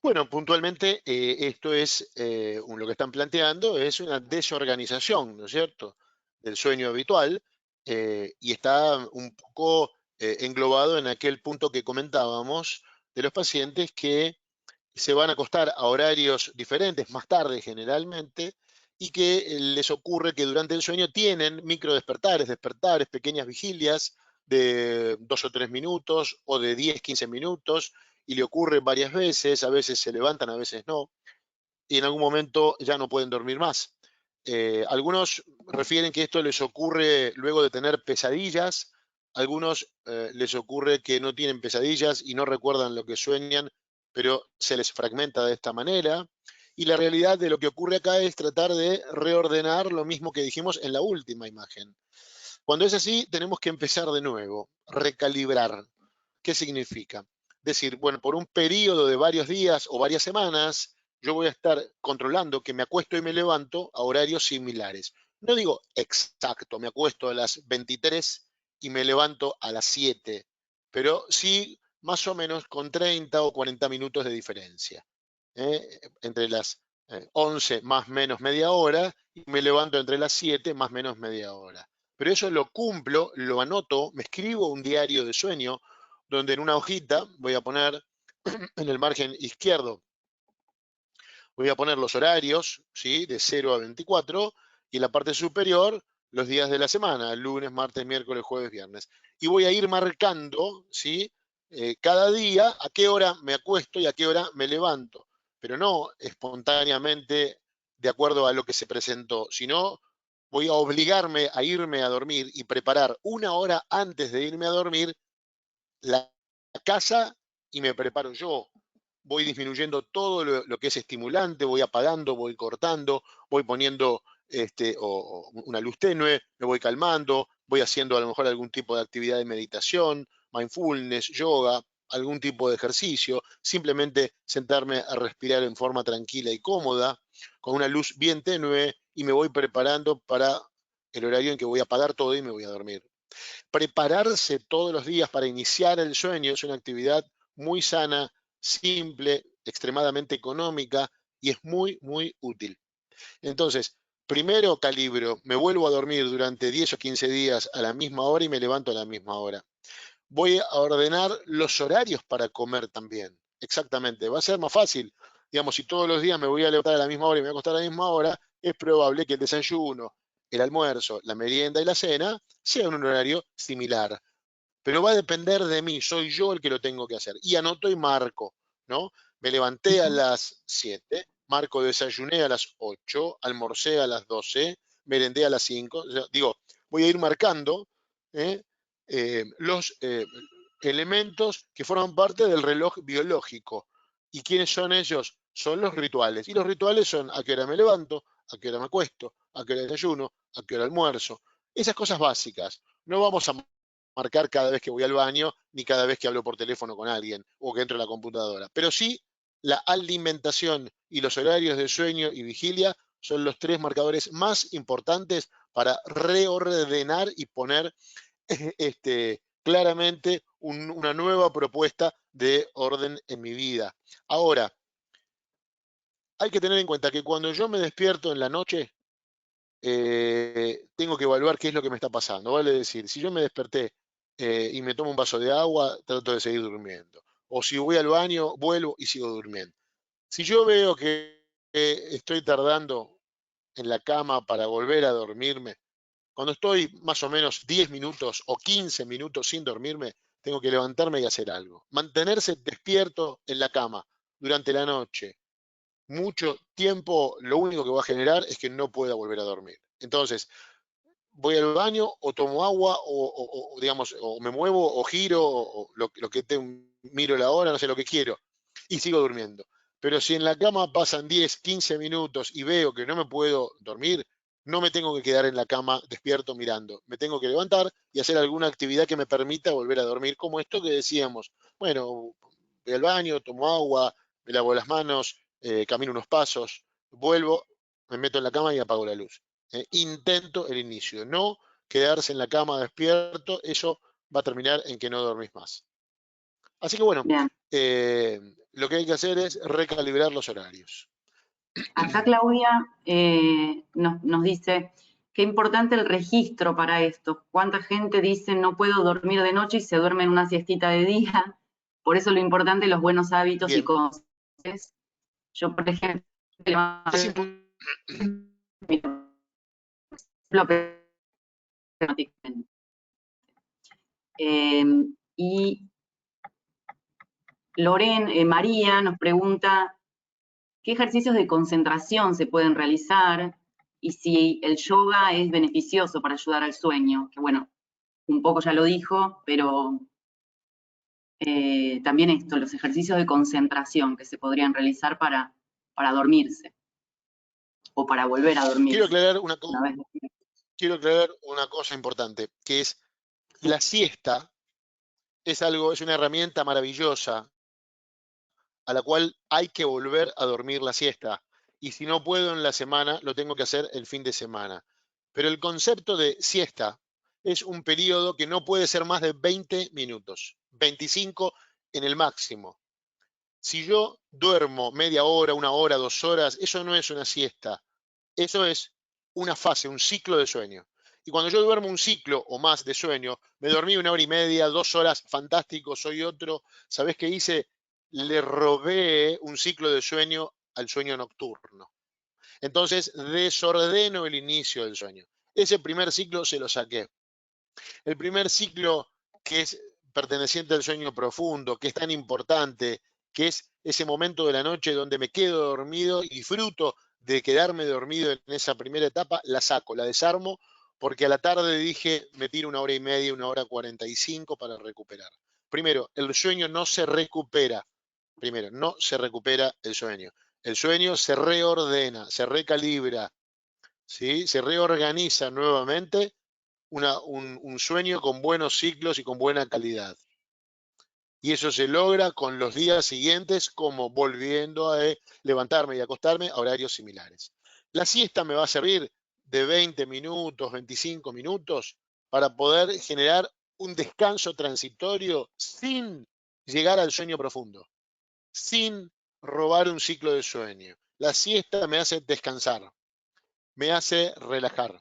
Bueno, puntualmente esto es lo que están planteando es una desorganización, ¿no es cierto?, del sueño habitual y está un poco englobado en aquel punto que comentábamos de los pacientes que se van a acostar a horarios diferentes, más tarde generalmente, y que les ocurre que durante el sueño tienen micro despertares, pequeñas vigilias de 2 o 3 minutos o de 10, 15 minutos, y le ocurre varias veces, a veces se levantan, a veces no, y en algún momento ya no pueden dormir más. Algunos refieren que esto les ocurre luego de tener pesadillas, algunos les ocurre que no tienen pesadillas y no recuerdan lo que sueñan, pero se les fragmenta de esta manera. Y la realidad de lo que ocurre acá es tratar de reordenar lo mismo que dijimos en la última imagen. Cuando es así, tenemos que empezar de nuevo, recalibrar. ¿Qué significa? Decir, bueno, por un periodo de varios días o varias semanas, yo voy a estar controlando que me acuesto y me levanto a horarios similares. No digo exacto, me acuesto a las 23 y me levanto a las 7, pero sí más o menos con 30 o 40 minutos de diferencia. Entre las 11 más menos media hora y me levanto entre las 7 más menos media hora. Pero eso lo cumplo, lo anoto, me escribo un diario de sueño donde en una hojita voy a poner en el margen izquierdo, voy a poner los horarios, ¿sí?, de 0 a 24 y en la parte superior los días de la semana, lunes, martes, miércoles, jueves, viernes. Y voy a ir marcando, ¿sí?, cada día a qué hora me acuesto y a qué hora me levanto, pero no espontáneamente de acuerdo a lo que se presentó, sino voy a obligarme a irme a dormir y preparar una hora antes de irme a dormir la casa y me preparo yo. Voy disminuyendo todo lo que es estimulante, voy apagando, voy cortando, voy poniendo una luz tenue, me voy calmando, voy haciendo a lo mejor algún tipo de actividad de meditación, mindfulness, yoga, algún tipo de ejercicio, simplemente sentarme a respirar en forma tranquila y cómoda, con una luz bien tenue y me voy preparando para el horario en que voy a apagar todo y me voy a dormir. Prepararse todos los días para iniciar el sueño es una actividad muy sana, simple, extremadamente económica y es muy, muy útil. Entonces, primero calibro, me vuelvo a dormir durante 10 o 15 días a la misma hora y me levanto a la misma hora. Voy a ordenar los horarios para comer también. Exactamente, va a ser más fácil. Digamos, si todos los días me voy a levantar a la misma hora y me voy a acostar a la misma hora, es probable que el desayuno, el almuerzo, la merienda y la cena sean un horario similar. Pero va a depender de mí, soy yo el que lo tengo que hacer. Y anoto y marco, ¿no? Me levanté a las 7, marco desayuné a las 8, almorcé a las 12, merendé a las 5. O sea, digo, voy a ir marcando ¿eh? Los elementos que forman parte del reloj biológico. ¿Y quiénes son ellos? Son los rituales. Y los rituales son a qué hora me levanto, a qué hora me acuesto, a qué hora desayuno, a qué hora almuerzo. Esas cosas básicas. No vamos a marcar cada vez que voy al baño, ni cada vez que hablo por teléfono con alguien o que entro a la computadora. Pero sí, la alimentación y los horarios de sueño y vigilia son los 3 marcadores más importantes para reordenar y poner claramente una nueva propuesta de orden en mi vida. Ahora, hay que tener en cuenta que cuando yo me despierto en la noche, tengo que evaluar qué es lo que me está pasando. Vale decir, si yo me desperté y me tomo un vaso de agua, trato de seguir durmiendo. O si voy al baño, vuelvo y sigo durmiendo. Si yo veo que estoy tardando en la cama para volver a dormirme, cuando estoy más o menos 10 minutos o 15 minutos sin dormirme, tengo que levantarme y hacer algo. Mantenerse despierto en la cama durante la noche mucho tiempo, lo único que va a generar es que no pueda volver a dormir. Entonces, voy al baño o tomo agua o, digamos, o me muevo o giro o lo que miro la hora, no sé lo que quiero y sigo durmiendo. Pero si en la cama pasan 10, 15 minutos y veo que no me puedo dormir, no me tengo que quedar en la cama despierto mirando. Me tengo que levantar y hacer alguna actividad que me permita volver a dormir, como esto que decíamos. Bueno, voy al baño, tomo agua, me lavo las manos, camino unos pasos, vuelvo, me meto en la cama y apago la luz. Intento el inicio, no quedarse en la cama despierto, eso va a terminar en que no dormís más. Así que bueno, Bien. lo que hay que hacer es recalibrar los horarios. Acá Claudia nos dice, qué importante el registro para esto. ¿Cuánta gente dice no puedo dormir de noche y se duerme en una siestita de día? Por eso lo importante, los buenos hábitos y Bien. consejos. Yo, por ejemplo, y María nos pregunta, ¿qué ejercicios de concentración se pueden realizar? Y si el yoga es beneficioso para ayudar al sueño. Que bueno, un poco ya lo dijo, pero también esto, los ejercicios de concentración que se podrían realizar para dormirse o para volver a dormirse. Quiero aclarar una cosa importante, que es la siesta es una herramienta maravillosa a la cual hay que volver a dormir la siesta. Y si no puedo en la semana, lo tengo que hacer el fin de semana. Pero el concepto de siesta es un periodo que no puede ser más de 20 minutos, 25 en el máximo. Si yo duermo media hora, 1 hora, 2 horas, eso no es una siesta. Eso es una fase, un ciclo de sueño. Y cuando yo duermo un ciclo o más de sueño, me dormí 1 hora y media, 2 horas, fantástico, soy otro. ¿Sabés qué hice? Le robé un ciclo de sueño al sueño nocturno. Entonces desordeno el inicio del sueño. Ese primer ciclo se lo saqué. El primer ciclo que es perteneciente al sueño profundo, que es tan importante, que es ese momento de la noche donde me quedo dormido y disfruto de quedarme dormido en esa primera etapa, la saco, la desarmo, porque a la tarde dije, me tiro 1 hora y media, 1 hora 45 para recuperar. Primero, el sueño no se recupera. Primero, no se recupera el sueño. El sueño se reordena, se recalibra, ¿sí? Se reorganiza nuevamente un sueño con buenos ciclos y con buena calidad. Y eso se logra con los días siguientes, como volviendo a levantarme y acostarme a horarios similares. La siesta me va a servir de 20 minutos, 25 minutos, para poder generar un descanso transitorio sin llegar al sueño profundo, sin robar un ciclo de sueño. La siesta me hace descansar, me hace relajar,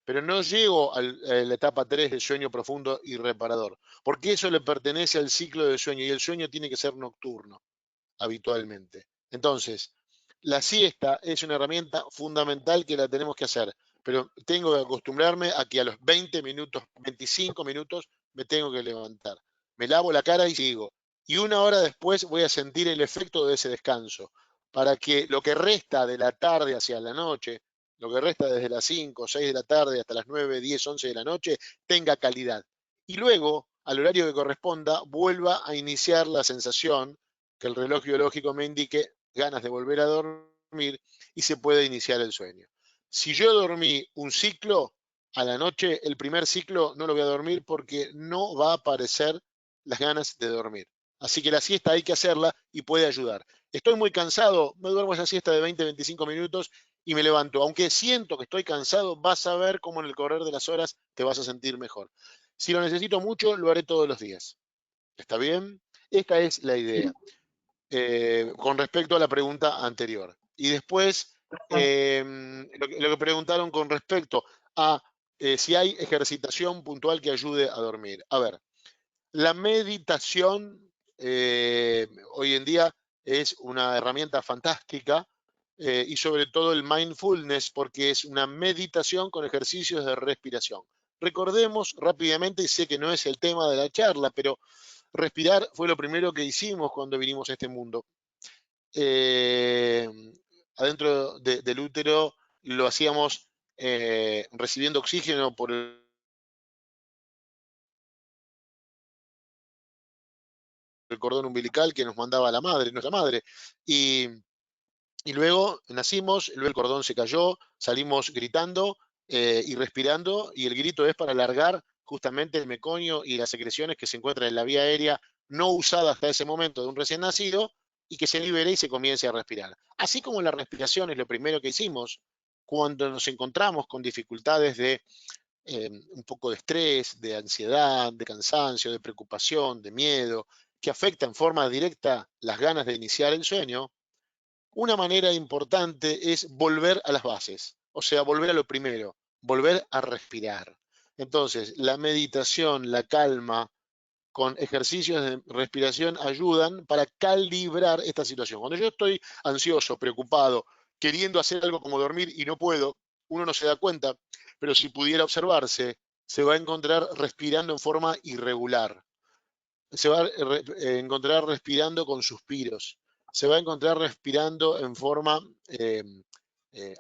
pero no llego a la etapa 3 del sueño profundo y reparador, porque eso le pertenece al ciclo del sueño y el sueño tiene que ser nocturno habitualmente. Entonces, la siesta es una herramienta fundamental que la tenemos que hacer, pero tengo que acostumbrarme a que a los 20 minutos, 25 minutos me tengo que levantar. Me lavo la cara y sigo. Y 1 hora después voy a sentir el efecto de ese descanso, para que lo que resta de la tarde hacia la noche, lo que resta desde las 5 o 6 de la tarde hasta las 9, 10, 11 de la noche, tenga calidad. Y luego, al horario que corresponda, vuelva a iniciar la sensación que el reloj biológico me indique ganas de volver a dormir y se puede iniciar el sueño. Si yo dormí un ciclo, a la noche, el primer ciclo no lo voy a dormir porque no va a aparecer las ganas de dormir. Así que la siesta hay que hacerla y puede ayudar. Estoy muy cansado, me duermo esa siesta de 20, 25 minutos y me levanto. Aunque siento que estoy cansado, vas a ver cómo en el correr de las horas te vas a sentir mejor. Si lo necesito mucho, lo haré todos los días. ¿Está bien? Esta es la idea. Con respecto a la pregunta anterior. Y después, lo que preguntaron con respecto a si hay ejercitación puntual que ayude a dormir. A ver, la meditación hoy en día es una herramienta fantástica y sobre todo el mindfulness porque es una meditación con ejercicios de respiración. Recordemos rápidamente, y sé que no es el tema de la charla, pero respirar fue lo primero que hicimos cuando vinimos a este mundo. Adentro del útero lo hacíamos recibiendo oxígeno por el cordón umbilical que nos mandaba la madre, nuestra madre. Y luego nacimos, luego el cordón se cayó, salimos gritando y respirando, y el grito es para alargar justamente el meconio y las secreciones que se encuentran en la vía aérea no usada hasta ese momento de un recién nacido, y que se libere y se comience a respirar. Así como la respiración es lo primero que hicimos cuando nos encontramos con dificultades de un poco de estrés, de ansiedad, de cansancio, de preocupación, de miedo, que afecta en forma directa las ganas de iniciar el sueño. Una manera importante es volver a las bases, o sea, volver a lo primero, volver a respirar. Entonces, la meditación, la calma, con ejercicios de respiración ayudan para calibrar esta situación. Cuando yo estoy ansioso, preocupado, queriendo hacer algo como dormir y no puedo, uno no se da cuenta, pero si pudiera observarse, se va a encontrar respirando en forma irregular. Se va a encontrar respirando con suspiros. Se va a encontrar respirando en forma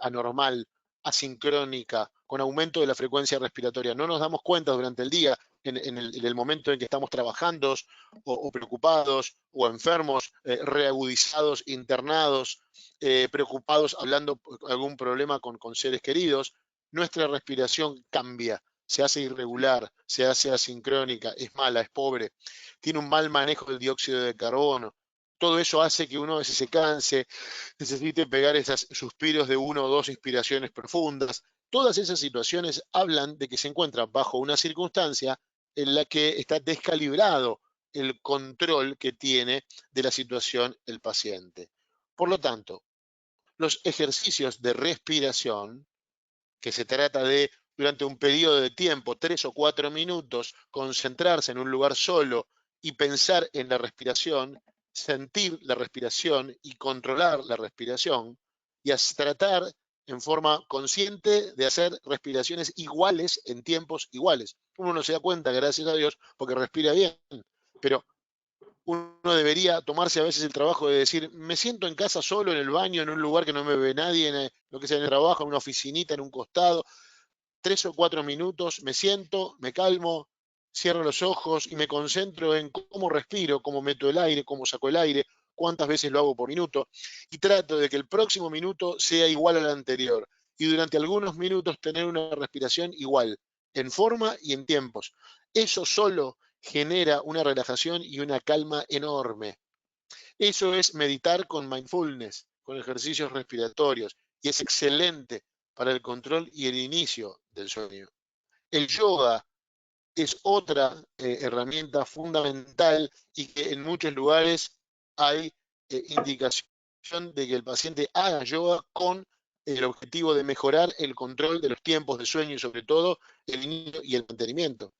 anormal, asincrónica, con aumento de la frecuencia respiratoria. No nos damos cuenta durante el día, en el momento en que estamos trabajando o preocupados o enfermos, reagudizados, internados, preocupados, hablando de algún problema con seres queridos, nuestra respiración cambia, se hace irregular, se hace asincrónica, es mala, es pobre, tiene un mal manejo del dióxido de carbono. Todo eso hace que uno a veces se canse, necesite pegar esos suspiros de 1 o 2 inspiraciones profundas. Todas esas situaciones hablan de que se encuentra bajo una circunstancia en la que está descalibrado el control que tiene de la situación el paciente. Por lo tanto, los ejercicios de respiración, que se trata de, durante un periodo de tiempo, 3 o 4 minutos, concentrarse en un lugar solo y pensar en la respiración, sentir la respiración y controlar la respiración, y tratar en forma consciente de hacer respiraciones iguales en tiempos iguales. Uno no se da cuenta, gracias a Dios, porque respira bien, pero uno debería tomarse a veces el trabajo de decir, me siento en casa solo, en el baño, en un lugar que no me ve nadie, en lo que sea, en el trabajo, en una oficinita, en un costado, 3 o 4 minutos, me siento, me calmo, cierro los ojos y me concentro en cómo respiro, cómo meto el aire, cómo saco el aire, cuántas veces lo hago por minuto, y trato de que el próximo minuto sea igual al anterior, y durante algunos minutos tener una respiración igual, en forma y en tiempos. Eso solo genera una relajación y una calma enorme. Eso es meditar con mindfulness, con ejercicios respiratorios, y es excelente para el control y el inicio del sueño. El yoga es otra herramienta fundamental y que en muchos lugares hay indicación de que el paciente haga yoga con el objetivo de mejorar el control de los tiempos de sueño y sobre todo el inicio y el mantenimiento.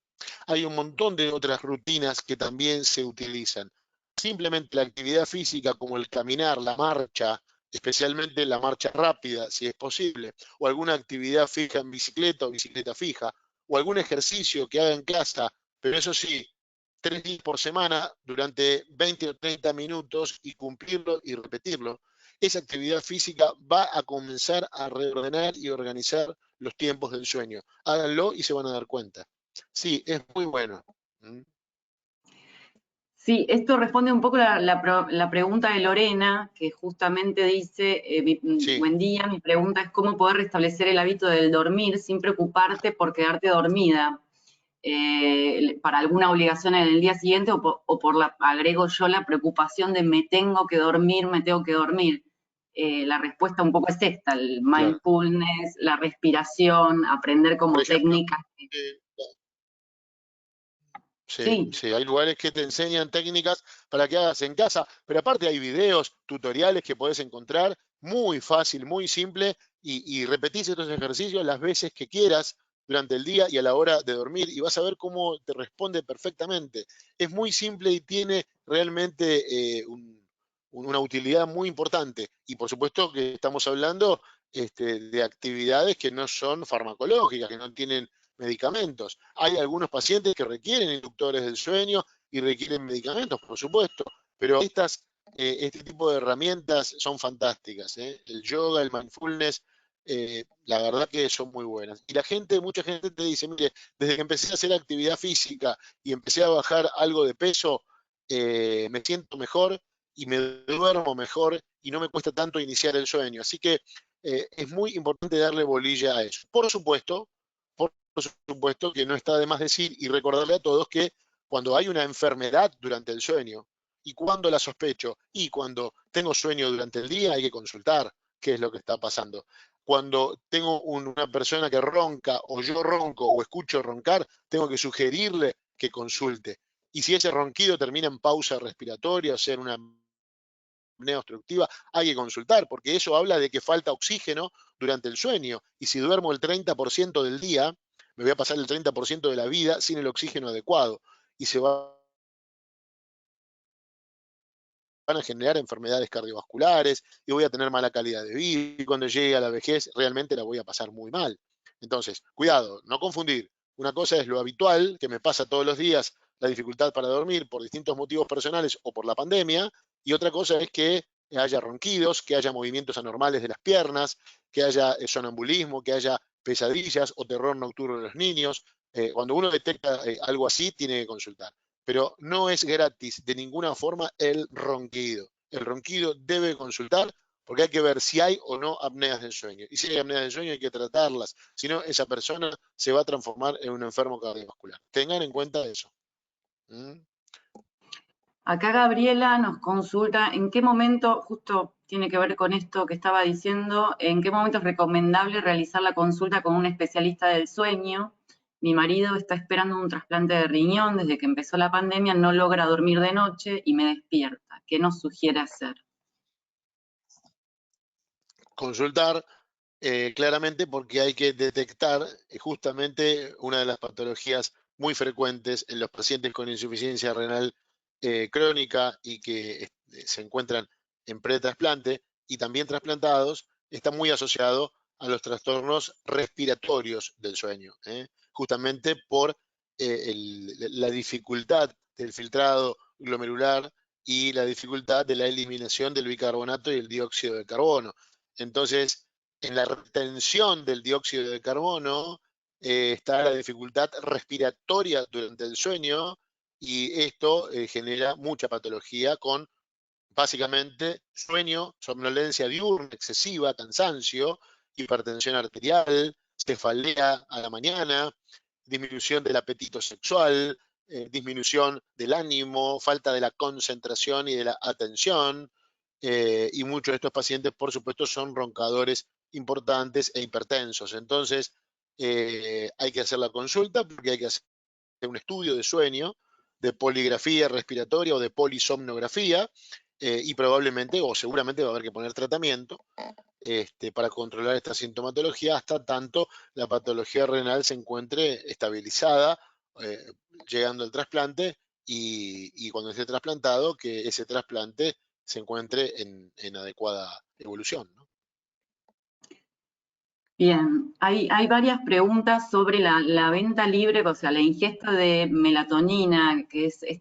Hay un montón de otras rutinas que también se utilizan. Simplemente la actividad física como el caminar, la marcha, especialmente la marcha rápida, si es posible, o alguna actividad fija en bicicleta o bicicleta fija, o algún ejercicio que haga en casa, pero eso sí, 3 días por semana durante 20 o 30 minutos y cumplirlo y repetirlo. Esa actividad física va a comenzar a reordenar y organizar los tiempos del sueño. Háganlo y se van a dar cuenta. Sí, es muy bueno. Sí, esto responde un poco la pregunta de Lorena, que justamente dice, Sí. buen día, mi pregunta es cómo poder restablecer el hábito del dormir sin preocuparte por quedarte dormida para alguna obligación en el día siguiente agrego yo, la preocupación de me tengo que dormir. La respuesta un poco es esta, el mindfulness, claro, la respiración, aprender como técnicas. Sí, hay lugares que te enseñan técnicas para que hagas en casa, pero aparte hay videos, tutoriales que podés encontrar muy fácil, muy simple, y repetís estos ejercicios las veces que quieras durante el día y a la hora de dormir, y vas a ver cómo te responde perfectamente. Es muy simple y tiene realmente una utilidad muy importante. Y por supuesto que estamos hablando de actividades que no son farmacológicas, que no tienen medicamentos. Hay algunos pacientes que requieren inductores del sueño y requieren medicamentos, por supuesto, pero este tipo de herramientas son fantásticas, ¿eh? El yoga, el mindfulness, la verdad que son muy buenas. Y mucha gente te dice, mire, desde que empecé a hacer actividad física y empecé a bajar algo de peso, me siento mejor y me duermo mejor y no me cuesta tanto iniciar el sueño. Así que es muy importante darle bolilla a eso. Por supuesto que no está de más decir y recordarle a todos que cuando hay una enfermedad durante el sueño y cuando la sospecho y cuando tengo sueño durante el día, hay que consultar qué es lo que está pasando. Cuando tengo una persona que ronca o yo ronco o escucho roncar, tengo que sugerirle que consulte. Y si ese ronquido termina en pausa respiratoria, o sea, en una apnea obstructiva, hay que consultar, porque eso habla de que falta oxígeno durante el sueño. Y si duermo el 30% del día, me voy a pasar el 30% de la vida sin el oxígeno adecuado. Y se van a generar enfermedades cardiovasculares y voy a tener mala calidad de vida. Y cuando llegue a la vejez, realmente la voy a pasar muy mal. Entonces, cuidado, no confundir. Una cosa es lo habitual, que me pasa todos los días, la dificultad para dormir por distintos motivos personales o por la pandemia, y otra cosa es que haya ronquidos, que haya movimientos anormales de las piernas, que haya sonambulismo, que haya pesadillas o terror nocturno en los niños. Cuando uno detecta algo así, tiene que consultar. Pero no es gratis de ninguna forma el ronquido. El ronquido debe consultar porque hay que ver si hay o no apneas del sueño. Y si hay apneas del sueño hay que tratarlas, si no esa persona se va a transformar en un enfermo cardiovascular. Tengan en cuenta eso. Acá Gabriela nos consulta en qué momento, justo tiene que ver con esto que estaba diciendo, en qué momento es recomendable realizar la consulta con un especialista del sueño. Mi marido está esperando un trasplante de riñón desde que empezó la pandemia, no logra dormir de noche y me despierta. ¿Qué nos sugiere hacer? Consultar claramente porque hay que detectar justamente una de las patologías muy frecuentes en los pacientes con insuficiencia renal crónica y que se encuentran en pretrasplante y también trasplantados, está muy asociado a los trastornos respiratorios del sueño, justamente por la dificultad del filtrado glomerular y la dificultad de la eliminación del bicarbonato y el dióxido de carbono. Entonces, en la retención del dióxido de carbono está la dificultad respiratoria durante el sueño y esto genera mucha patología con básicamente sueño, somnolencia diurna excesiva, cansancio, hipertensión arterial, cefalea a la mañana, disminución del apetito sexual, disminución del ánimo, falta de la concentración y de la atención. Y muchos de estos pacientes, por supuesto, son roncadores importantes e hipertensos. Entonces, hay que hacer la consulta porque hay que hacer un estudio de sueño, de poligrafía respiratoria o de polisomnografía, y probablemente o seguramente va a haber que poner tratamiento para controlar esta sintomatología hasta tanto la patología renal se encuentre estabilizada, eh, llegando al trasplante y cuando esté trasplantado, que ese trasplante se encuentre en adecuada evolución, ¿no? Bien, hay varias preguntas sobre la venta libre, o sea, la ingesta de melatonina, que es que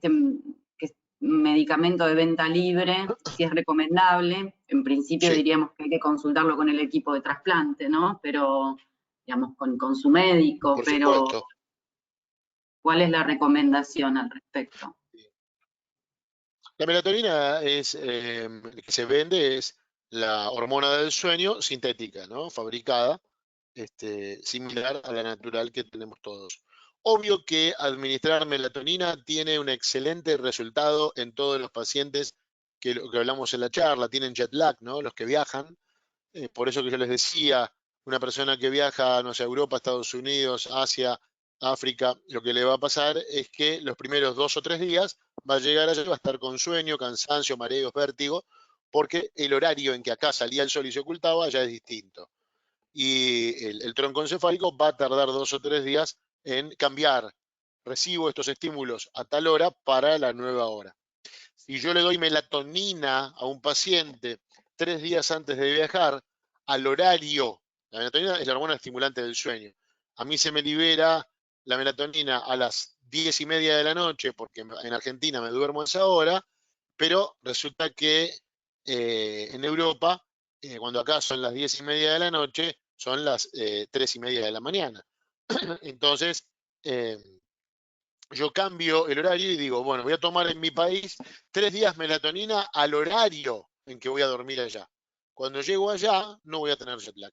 es medicamento de venta libre, si es recomendable. En principio Sí, diríamos que hay que consultarlo con el equipo de trasplante, ¿no? Pero, digamos, con su médico, por pero supuesto. ¿cuál es la recomendación al respecto? La melatonina que se vende es la hormona del sueño sintética, ¿no? Fabricada, similar a la natural que tenemos todos. Obvio que administrar melatonina tiene un excelente resultado en todos los pacientes que hablamos en la charla, tienen jet lag, ¿no? Los que viajan. Por eso que yo les decía, una persona que viaja, no sé, a Europa, Estados Unidos, Asia, África, lo que le va a pasar es que los primeros 2 o 3 días va a llegar allá, va a estar con sueño, cansancio, mareos, vértigo, porque el horario en que acá salía el sol y se ocultaba ya es distinto. Y el tronco encefálico va a tardar 2 o 3 días en cambiar. Recibo estos estímulos a tal hora para la nueva hora. Si yo le doy melatonina a un paciente 3 días antes de viajar, al horario, la melatonina es la hormona estimulante del sueño. A mí se me libera la melatonina a las 10:30 de la noche, porque en Argentina me duermo a esa hora, pero resulta que en Europa, cuando acá son las 10:30 de la noche, son las 3:30 de la mañana. Entonces, eh, yo cambio el horario y digo, bueno, voy a tomar en mi país 3 días melatonina al horario en que voy a dormir allá. Cuando llego allá, no voy a tener jet lag.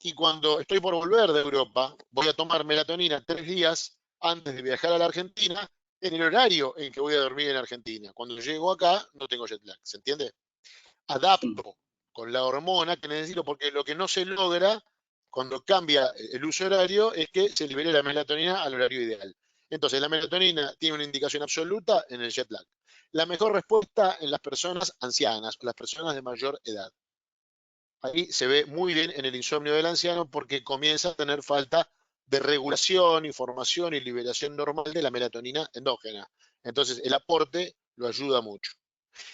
Y cuando estoy por volver de Europa, voy a tomar melatonina 3 días antes de viajar a la Argentina, en el horario en que voy a dormir en Argentina. Cuando llego acá, no tengo jet lag. ¿Se entiende? Sí. Adapto con la hormona que necesito, porque lo que no se logra cuando cambia el uso horario es que se libere la melatonina al horario ideal. Entonces, la melatonina tiene una indicación absoluta en el jet lag. La mejor respuesta en las personas ancianas o las personas de mayor edad. Ahí se ve muy bien en el insomnio del anciano porque comienza a tener falta de regulación, información y liberación normal de la melatonina endógena. Entonces, el aporte lo ayuda mucho.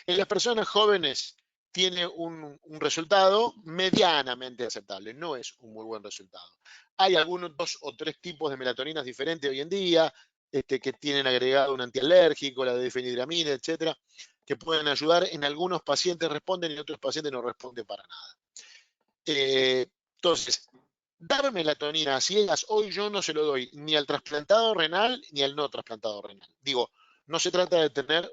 En las personas jóvenes tiene un resultado medianamente aceptable, no es un muy buen resultado. Hay algunos 2 o 3 tipos de melatoninas diferentes hoy en día, que tienen agregado un antialérgico, la de difenhidramina, etcétera, que pueden ayudar. En algunos pacientes responden y en otros pacientes no responden para nada. Entonces, dar melatonina a ciegas, hoy yo no se lo doy ni al trasplantado renal ni al no trasplantado renal. Digo, no se trata de tener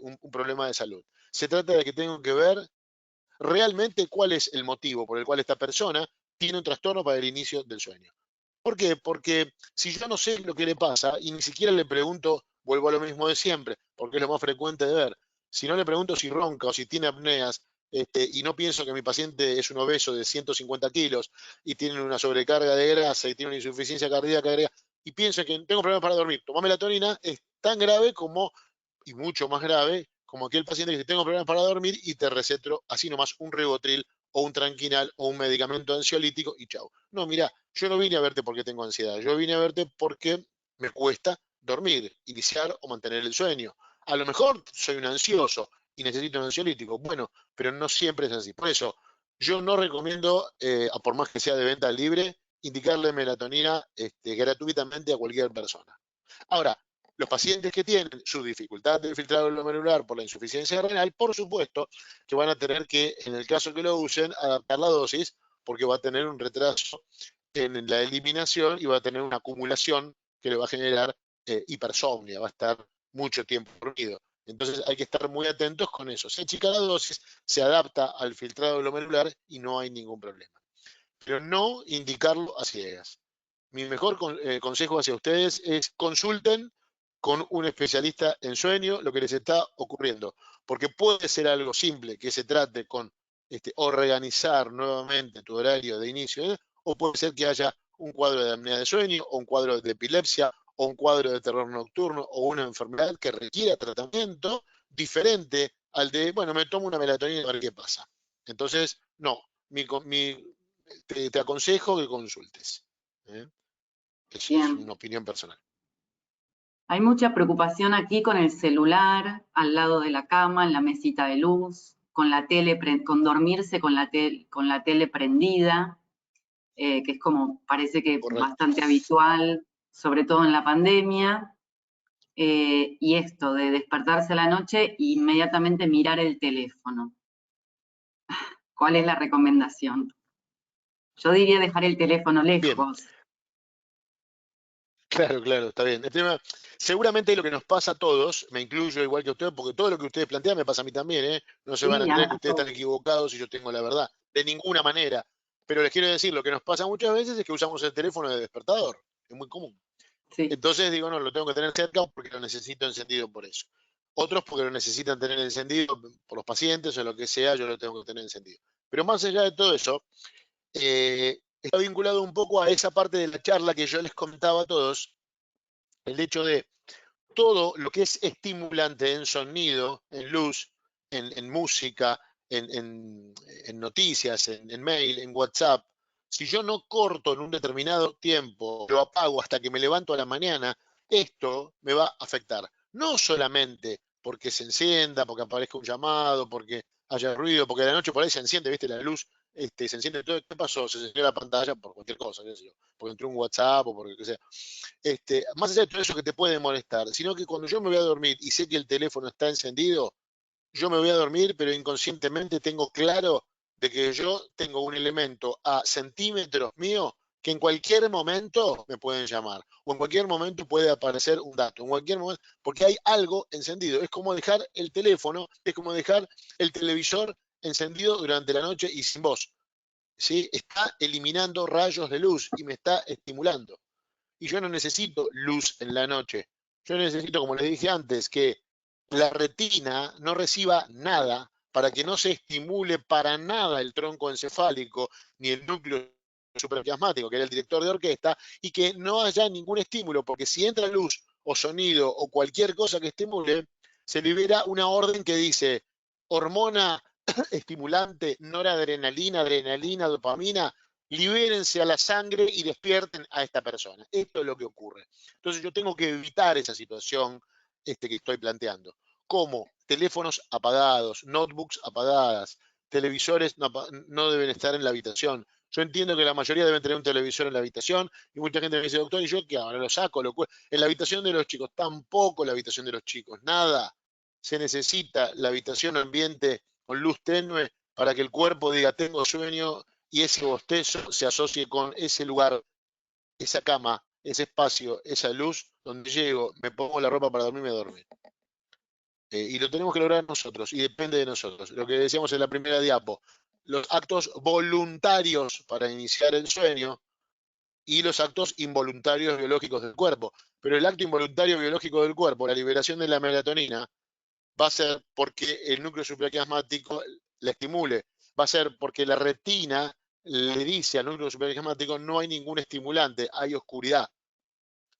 un problema de salud. Se trata de que tengo que ver realmente cuál es el motivo por el cual esta persona tiene un trastorno para el inicio del sueño. ¿Por qué? Porque si yo no sé lo que le pasa y ni siquiera le pregunto, vuelvo a lo mismo de siempre, porque es lo más frecuente de ver. Si no le pregunto si ronca o si tiene apneas, y no pienso que mi paciente es un obeso de 150 kilos y tiene una sobrecarga de grasa y tiene una insuficiencia cardíaca, y pienso que tengo problemas para dormir, tomar melatonina, es tan grave como, y mucho más grave, como aquel paciente que dice, tengo problemas para dormir y te receto así nomás un Rivotril o un Tranquinal o un medicamento ansiolítico y chau. No, mira, yo no vine a verte porque tengo ansiedad, yo vine a verte porque me cuesta dormir, iniciar o mantener el sueño. A lo mejor soy un ansioso y necesito un ansiolítico, bueno, pero no siempre es así. Por eso, yo no recomiendo, por más que sea de venta libre, indicarle melatonina gratuitamente a cualquier persona. Ahora, los pacientes que tienen su dificultad de filtrado glomerular por la insuficiencia renal, por supuesto que van a tener que, en el caso que lo usen, adaptar la dosis porque va a tener un retraso en la eliminación y va a tener una acumulación que le va a generar hipersomnia, va a estar mucho tiempo dormido. Entonces hay que estar muy atentos con eso. Se achica la dosis, se adapta al filtrado glomerular y no hay ningún problema. Pero no indicarlo a ciegas. Mi mejor consejo hacia ustedes es consulten con un especialista en sueño lo que les está ocurriendo, porque puede ser algo simple que se trate con organizar nuevamente tu horario de inicio, o puede ser que haya un cuadro de apnea de sueño, o un cuadro de epilepsia, o un cuadro de terror nocturno, o una enfermedad que requiera tratamiento diferente al de, bueno, me tomo una melatonina a ver qué pasa. Entonces, no, te aconsejo que consultes. ¿eh? Es Bien. una opinión personal. Hay mucha preocupación aquí con el celular, al lado de la cama, en la mesita de luz, con la tele, con dormirse con la tele prendida, que es como parece que Correcto. bastante habitual, sobre todo en la pandemia. Y esto de despertarse a la noche e inmediatamente mirar el teléfono. ¿Cuál es la recomendación? Yo diría dejar el teléfono Bien, lejos. claro, está bien. El tema, seguramente lo que nos pasa a todos, me incluyo igual que ustedes, porque todo lo que ustedes plantean me pasa a mí también, ¿eh? No se van a Sí, creer que a ustedes todos. están equivocados y yo tengo la verdad. De ninguna manera. Pero les quiero decir, lo que nos pasa muchas veces es que usamos el teléfono de despertador. Es muy común. Sí, Entonces digo, no, lo tengo que tener cerca porque lo necesito encendido por eso. Otros porque lo necesitan tener encendido por los pacientes o lo que sea, yo lo tengo que tener encendido. Pero más allá de todo eso, está vinculado un poco a esa parte de la charla que yo les comentaba a todos, el hecho de todo lo que es estimulante en sonido, en luz, en música, en noticias, en mail, en WhatsApp, si yo no corto en un determinado tiempo, lo apago hasta que me levanto a la mañana, esto me va a afectar. No solamente porque se encienda, porque aparezca un llamado, porque haya ruido, porque de la noche por ahí se enciende, viste, la luz, se enciende todo. ¿Qué pasó? Se encendió la pantalla por cualquier cosa, qué sé yo, porque entró un WhatsApp o por lo que sea. Más allá de todo eso que te puede molestar, sino que cuando yo me voy a dormir y sé que el teléfono está encendido, yo me voy a dormir, pero inconscientemente tengo claro de que yo tengo un elemento a centímetros mío que en cualquier momento me pueden llamar, o en cualquier momento puede aparecer un dato, en cualquier momento, porque hay algo encendido. Es como dejar el teléfono, es como dejar el televisor encendido durante la noche y sin voz, ¿sí? Está eliminando rayos de luz y me está estimulando. Y yo no necesito luz en la noche. Yo necesito, como les dije antes, que la retina no reciba nada para que no se estimule para nada el tronco encefálico ni el núcleo supraquiasmático, que era el director de orquesta, y que no haya ningún estímulo, porque si entra luz o sonido o cualquier cosa que estimule, se libera una orden que dice hormona estimulante, noradrenalina, adrenalina, dopamina, libérense a la sangre y despierten a esta persona. Esto es lo que ocurre. Entonces yo tengo que evitar esa situación que estoy planteando. Como teléfonos apagados, notebooks apagadas, televisores no deben estar en la habitación. Yo entiendo que la mayoría deben tener un televisor en la habitación y mucha gente me dice, doctor, ¿y yo qué hago? Lo saco, en la habitación de los chicos, tampoco la habitación de los chicos, nada. Se necesita la habitación ambiente con luz tenue para que el cuerpo diga tengo sueño y ese bostezo se asocie con ese lugar, esa cama, ese espacio, esa luz donde llego, me pongo la ropa para dormirme, dormir. Y lo tenemos que lograr nosotros y depende de nosotros. Lo que decíamos en la primera diapo, los actos voluntarios para iniciar el sueño y los actos involuntarios biológicos del cuerpo. Pero el acto involuntario biológico del cuerpo, la liberación de la melatonina, va a ser porque el núcleo supraquiasmático la estimule, va a ser porque la retina le dice al núcleo supraquiasmático no hay ningún estimulante, hay oscuridad.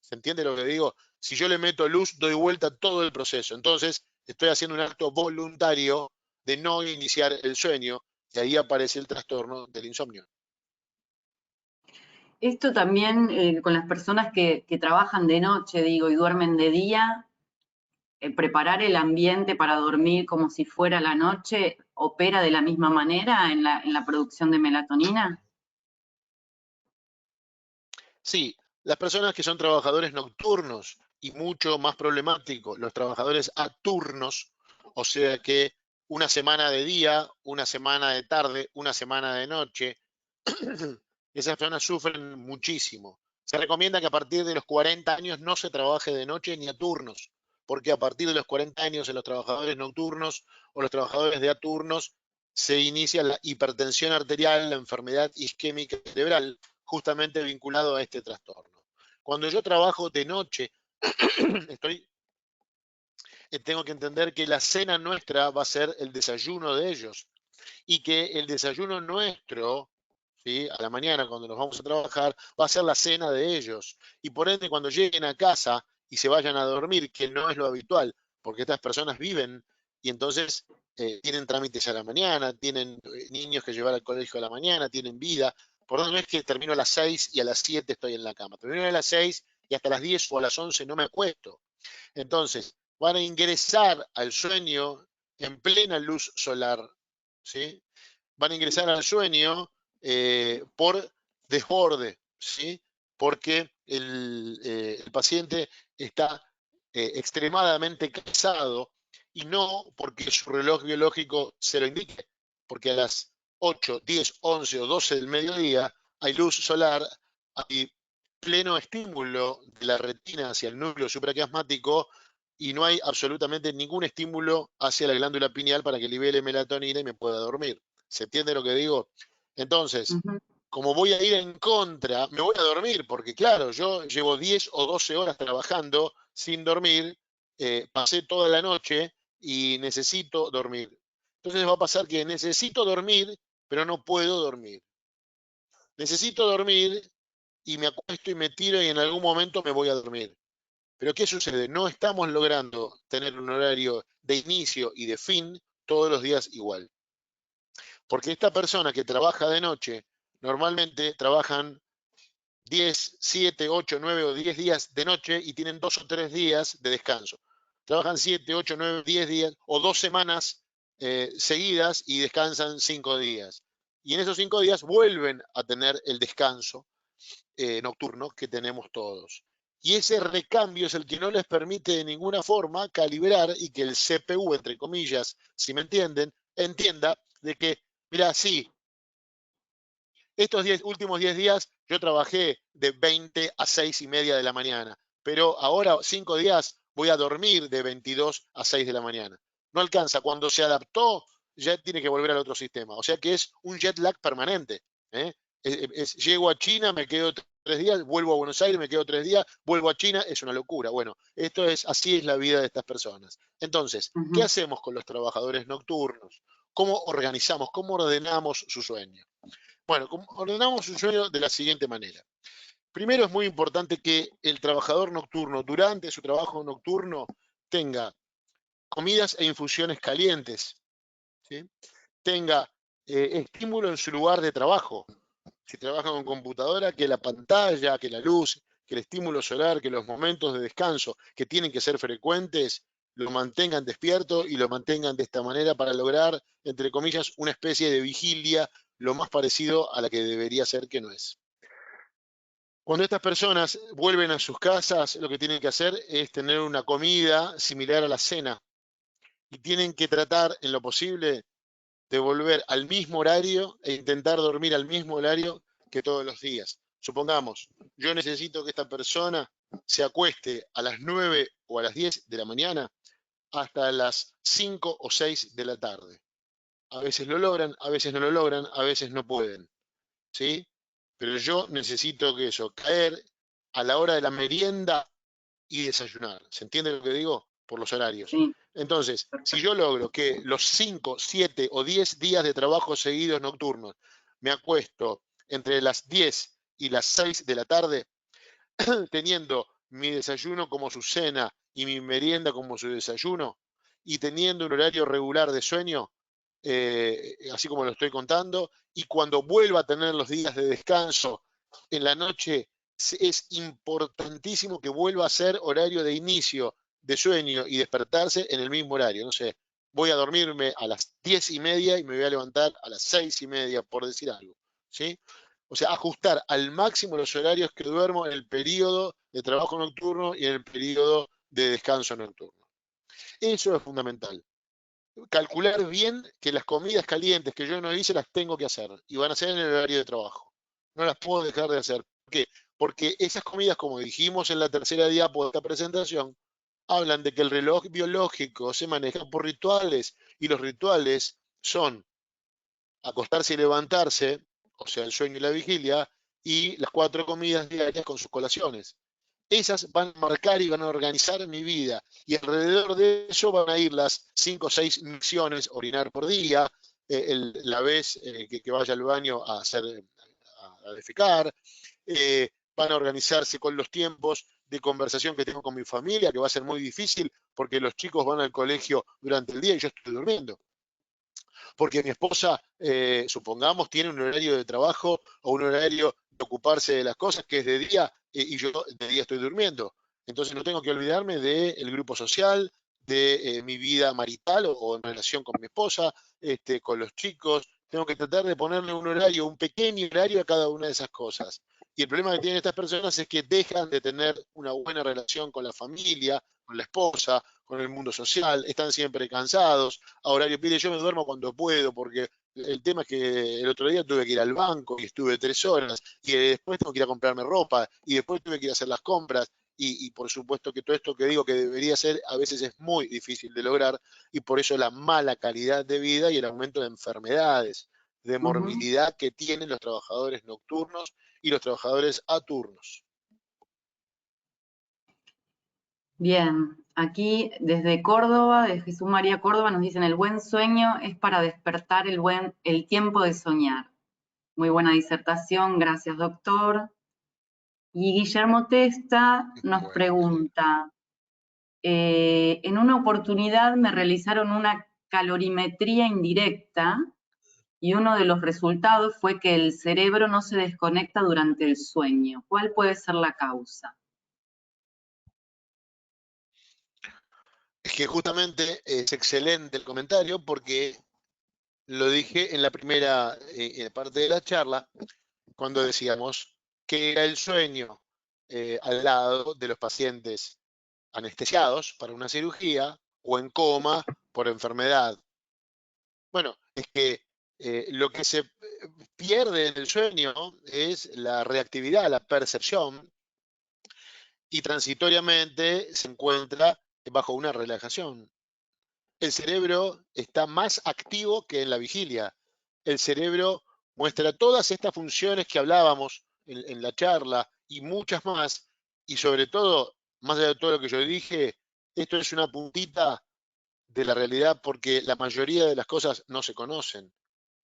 ¿Se entiende lo que digo? Si yo le meto luz, doy vuelta todo el proceso. Entonces, estoy haciendo un acto voluntario de no iniciar el sueño y ahí aparece el trastorno del insomnio. Esto también con las personas que trabajan de noche, digo, y duermen de día, preparar el ambiente para dormir como si fuera la noche, ¿opera de la misma manera en la producción de melatonina? Sí, las personas que son trabajadores nocturnos y mucho más problemático, los trabajadores a turnos, o sea que una semana de día, una semana de tarde, una semana de noche, esas personas sufren muchísimo. Se recomienda que a partir de los 40 años no se trabaje de noche ni a turnos, porque a partir de los 40 años en los trabajadores nocturnos o los trabajadores de a turnos se inicia la hipertensión arterial, la enfermedad isquémica cerebral, justamente vinculado a este trastorno. Cuando yo trabajo de noche, tengo que entender que la cena nuestra va a ser el desayuno de ellos y que el desayuno nuestro, ¿sí?, a la mañana cuando nos vamos a trabajar, va a ser la cena de ellos. Y por ende, cuando lleguen a casa y se vayan a dormir, que no es lo habitual, porque estas personas viven y entonces tienen trámites a la mañana, tienen niños que llevar al colegio a la mañana, tienen vida. Por eso no es que termino a las 6 y a las 7 estoy en la cama. Termino a las 6 y hasta las 10 o a las 11 no me acuesto. Entonces, van a ingresar al sueño en plena luz solar, ¿sí? Van a ingresar al sueño por desborde, ¿sí? Porque el paciente está extremadamente cansado y no porque su reloj biológico se lo indique, porque a las 8, 10, 11 o 12 del mediodía hay luz solar, hay pleno estímulo de la retina hacia el núcleo supraquiasmático y no hay absolutamente ningún estímulo hacia la glándula pineal para que libere melatonina y me pueda dormir. ¿Se entiende lo que digo? Entonces, como voy a ir en contra, me voy a dormir, porque claro, yo llevo 10 o 12 horas trabajando sin dormir, pasé toda la noche y necesito dormir. Entonces va a pasar que necesito dormir, pero no puedo dormir. Necesito dormir y me acuesto y me tiro y en algún momento me voy a dormir. Pero ¿qué sucede? No estamos logrando tener un horario de inicio y de fin todos los días igual. Porque esta persona que trabaja de noche, normalmente trabajan 10, 7, 8, 9 o 10 días de noche y tienen 2 o 3 días de descanso. Trabajan 7, 8, 9, 10 días o 2 semanas seguidas y descansan 5 días. Y en esos 5 días vuelven a tener el descanso nocturno que tenemos todos. Y ese recambio es el que no les permite de ninguna forma calibrar y que el CPU, entre comillas, si me entienden, entienda de que, mira, sí, estos últimos 10 días yo trabajé de 20 a 6 y media de la mañana, pero ahora 5 días voy a dormir de 22 a 6 de la mañana. No alcanza. Cuando se adaptó, ya tiene que volver al otro sistema. O sea que es un jet lag permanente. ¿eh? Llego a China, me quedo 3 días, vuelvo a Buenos Aires, me quedo 3 días, vuelvo a China, es una locura. Bueno, así es la vida de estas personas. Entonces, ¿qué hacemos con los trabajadores nocturnos? ¿Cómo organizamos, cómo ordenamos su sueño? Bueno, ordenamos su sueño de la siguiente manera. Primero, es muy importante que el trabajador nocturno, durante su trabajo nocturno, tenga comidas e infusiones calientes, ¿sí? Tenga estímulo en su lugar de trabajo. Si trabaja con computadora, que la pantalla, que la luz, que el estímulo solar, que los momentos de descanso, que tienen que ser frecuentes, lo mantengan despierto y lo mantengan de esta manera para lograr, entre comillas, una especie de vigilia lo más parecido a la que debería ser, que no es. Cuando estas personas vuelven a sus casas, lo que tienen que hacer es tener una comida similar a la cena y tienen que tratar en lo posible de volver al mismo horario e intentar dormir al mismo horario que todos los días. Supongamos, yo necesito que esta persona se acueste a las 9 o a las 10 de la mañana hasta las 5 o 6 de la tarde. A veces lo logran, a veces no lo logran, a veces no pueden, ¿sí? Pero yo necesito que eso, caer a la hora de la merienda y desayunar. ¿Se entiende lo que digo? Por los horarios. Sí. Entonces, si yo logro que los 5, 7 o 10 días de trabajo seguidos nocturnos me acuesto entre las 10 y las 6 de la tarde, teniendo mi desayuno como su cena y mi merienda como su desayuno, y teniendo un horario regular de sueño, así como lo estoy contando, y cuando vuelva a tener los días de descanso en la noche, es importantísimo que vuelva a ser horario de inicio de sueño y despertarse en el mismo horario. No sé, voy a dormirme a las 10 y media y me voy a levantar a las 6 y media, por decir algo, ¿sí? O sea, ajustar al máximo los horarios que duermo en el periodo de trabajo nocturno y en el periodo de descanso nocturno. Eso es fundamental. Calcular bien que las comidas calientes que yo no hice las tengo que hacer y van a ser en el horario de trabajo. No las puedo dejar de hacer. ¿Por qué? Porque esas comidas, como dijimos en la tercera diapo de esta presentación, hablan de que el reloj biológico se maneja por rituales y los rituales son acostarse y levantarse, o sea, el sueño y la vigilia, y las 4 comidas diarias con sus colaciones. Esas van a marcar y van a organizar mi vida. Y alrededor de eso van a ir las 5 o 6 misiones, orinar por día, la vez que vaya al baño a defecar, van a organizarse con los tiempos de conversación que tengo con mi familia, que va a ser muy difícil porque los chicos van al colegio durante el día y yo estoy durmiendo. Porque mi esposa, supongamos, tiene un horario de trabajo o un horario de ocuparse de las cosas que es de día y yo de día estoy durmiendo. Entonces no tengo que olvidarme del grupo social, de mi vida marital o en relación con mi esposa, con los chicos. Tengo que tratar de ponerle un horario, un pequeño horario a cada una de esas cosas. Y el problema que tienen estas personas es que dejan de tener una buena relación con la familia, con la esposa, con el mundo social, están siempre cansados, a horario pide, yo me duermo cuando puedo, porque el tema es que el otro día tuve que ir al banco y estuve 3 horas, y después tengo que ir a comprarme ropa, y después tuve que ir a hacer las compras, y por supuesto que todo esto que digo que debería ser, a veces es muy difícil de lograr, y por eso la mala calidad de vida y el aumento de enfermedades, de morbilidad que tienen los trabajadores nocturnos y los trabajadores a turnos. Bien, aquí desde Córdoba, de Jesús María Córdoba, nos dicen: el buen sueño es para despertar el tiempo de soñar. Muy buena disertación, gracias, doctor. Y Guillermo Testa nos pregunta: en una oportunidad me realizaron una calorimetría indirecta y uno de los resultados fue que el cerebro no se desconecta durante el sueño. ¿Cuál puede ser la causa? Es que justamente es excelente el comentario porque lo dije en la primera parte de la charla, cuando decíamos que era el sueño al lado de los pacientes anestesiados para una cirugía o en coma por enfermedad. Bueno, es que lo que se pierde en el sueño es la reactividad, la percepción, y transitoriamente se encuentra bajo una relajación. El cerebro está más activo que en la vigilia. El cerebro muestra todas estas funciones que hablábamos en la charla y muchas más, y sobre todo, más allá de todo lo que yo dije, esto es una puntita de la realidad porque la mayoría de las cosas no se conocen.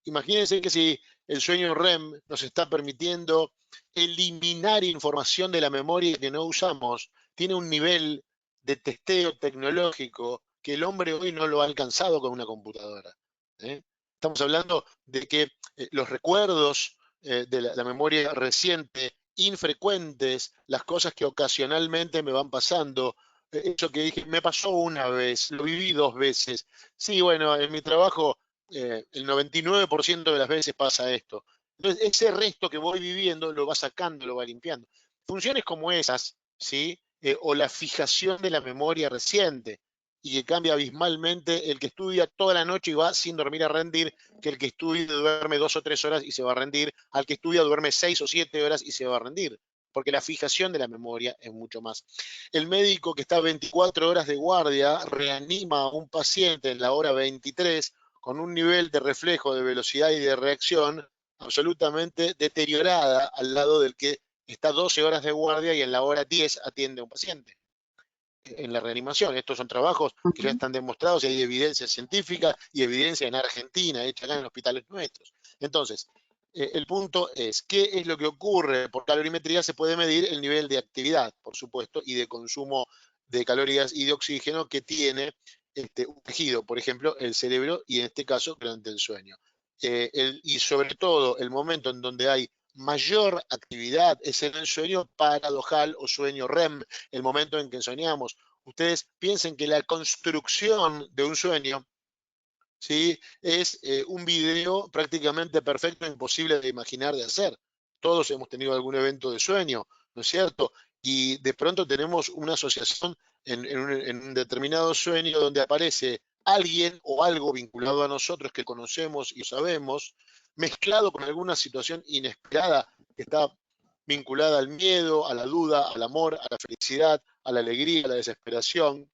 Imagínense que si el sueño REM nos está permitiendo eliminar información de la memoria que no usamos, tiene un nivel de testeo tecnológico que el hombre hoy no lo ha alcanzado con una computadora. ¿eh? Estamos hablando de que los recuerdos de la memoria reciente, infrecuentes, las cosas que ocasionalmente me van pasando, eso que dije, me pasó una vez, lo viví 2 veces. Sí, bueno, en mi trabajo el 99% de las veces pasa esto. Entonces, ese resto que voy viviendo lo va sacando, lo va limpiando. Funciones como esas, ¿sí? O la fijación de la memoria reciente, y que cambia abismalmente el que estudia toda la noche y va sin dormir a rendir, que el que estudia duerme 2 o 3 horas y se va a rendir, al que estudia duerme 6 o 7 horas y se va a rendir, porque la fijación de la memoria es mucho más. El médico que está 24 horas de guardia reanima a un paciente en la hora 23 con un nivel de reflejo, de velocidad y de reacción absolutamente deteriorada al lado del que está 12 horas de guardia y en la hora 10 atiende a un paciente en la reanimación. Estos son trabajos que ya están demostrados y hay evidencia científica y evidencia en Argentina, hecha acá en hospitales nuestros. Entonces, el punto es, ¿qué es lo que ocurre? Por calorimetría se puede medir el nivel de actividad, por supuesto, y de consumo de calorías y de oxígeno que tiene un tejido, por ejemplo, el cerebro, y en este caso, durante el sueño. Y sobre todo, el momento en donde hay mayor actividad es en el sueño paradojal o sueño REM, el momento en que soñamos. Ustedes piensen que la construcción de un sueño, ¿sí? Es un video prácticamente perfecto, imposible de imaginar de hacer. Todos hemos tenido algún evento de sueño, ¿no es cierto? Y de pronto tenemos una asociación en un determinado sueño donde aparece alguien o algo vinculado a nosotros que conocemos y sabemos, mezclado con alguna situación inesperada que está vinculada al miedo, a la duda, al amor, a la felicidad, a la alegría, a la desesperación,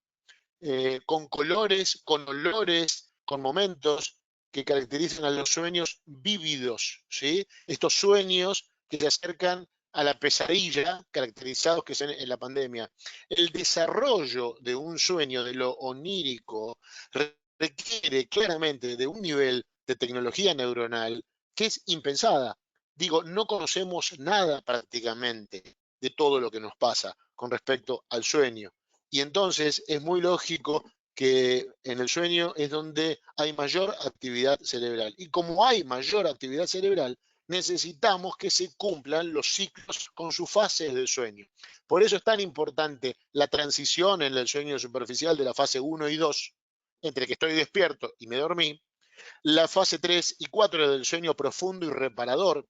con colores, con olores, con momentos que caracterizan a los sueños vívidos, ¿sí? Estos sueños que se acercan a la pesadilla, caracterizados que son en la pandemia. El desarrollo de un sueño, de lo onírico, requiere claramente de un nivel de tecnología neuronal que es impensada. Digo, no conocemos nada prácticamente de todo lo que nos pasa con respecto al sueño. Y entonces es muy lógico que en el sueño es donde hay mayor actividad cerebral. Y como hay mayor actividad cerebral, necesitamos que se cumplan los ciclos con sus fases del sueño. Por eso es tan importante la transición en el sueño superficial de la fase 1 y 2, entre que estoy despierto y me dormí, la fase 3 y 4 del sueño profundo y reparador,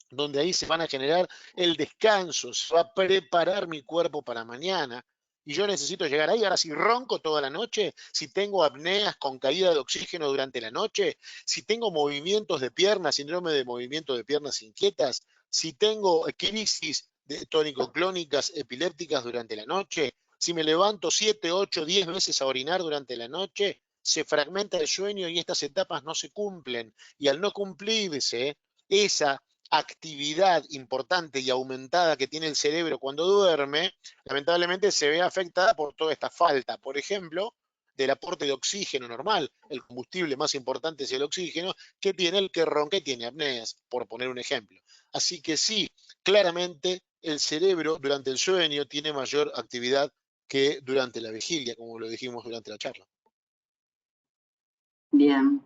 donde ahí se van a generar el descanso, se va a preparar mi cuerpo para mañana. Y yo necesito llegar ahí. Ahora, si ronco toda la noche, si tengo apneas con caída de oxígeno durante la noche, si tengo movimientos de piernas, síndrome de movimiento de piernas inquietas, si tengo crisis tónico-clónicas epilépticas durante la noche, si me levanto 7, 8, 10 veces a orinar durante la noche, se fragmenta el sueño y estas etapas no se cumplen. Y al no cumplirse esa actividad importante y aumentada que tiene el cerebro cuando duerme, lamentablemente se ve afectada por toda esta falta, por ejemplo, del aporte de oxígeno normal. El combustible más importante es el oxígeno, que tiene el que ronca y tiene apneas, por poner un ejemplo. Así que sí, claramente el cerebro durante el sueño tiene mayor actividad que durante la vigilia, como lo dijimos durante la charla. Bien.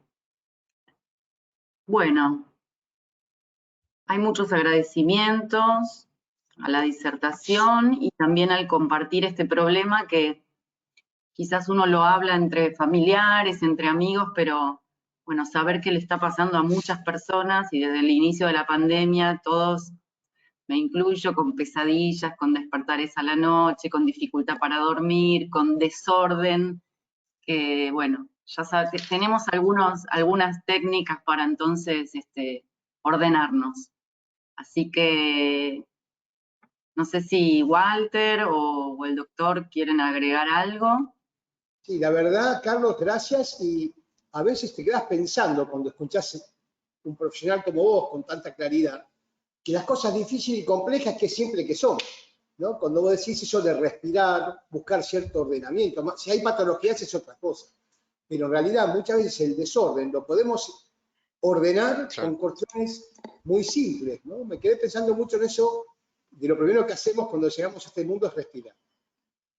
Bueno, hay muchos agradecimientos a la disertación y también al compartir este problema que quizás uno lo habla entre familiares, entre amigos, pero bueno, saber que le está pasando a muchas personas y desde el inicio de la pandemia todos, me incluyo, con pesadillas, con despertares a la noche, con dificultad para dormir, con desorden, que bueno, ya sabes, tenemos algunas técnicas para entonces ordenarnos. Así que no sé si Walter o el doctor quieren agregar algo. Sí, la verdad, Carlos, gracias. Y a veces te quedas pensando cuando escuchás un profesional como vos con tanta claridad, que las cosas difíciles y complejas que siempre que son, ¿no? Cuando vos decís eso de respirar, buscar cierto ordenamiento, si hay patologías es otra cosa, pero en realidad muchas veces el desorden lo podemos ordenar con cuestiones muy simples, ¿no? Me quedé pensando mucho en eso, de lo primero que hacemos cuando llegamos a este mundo es respirar.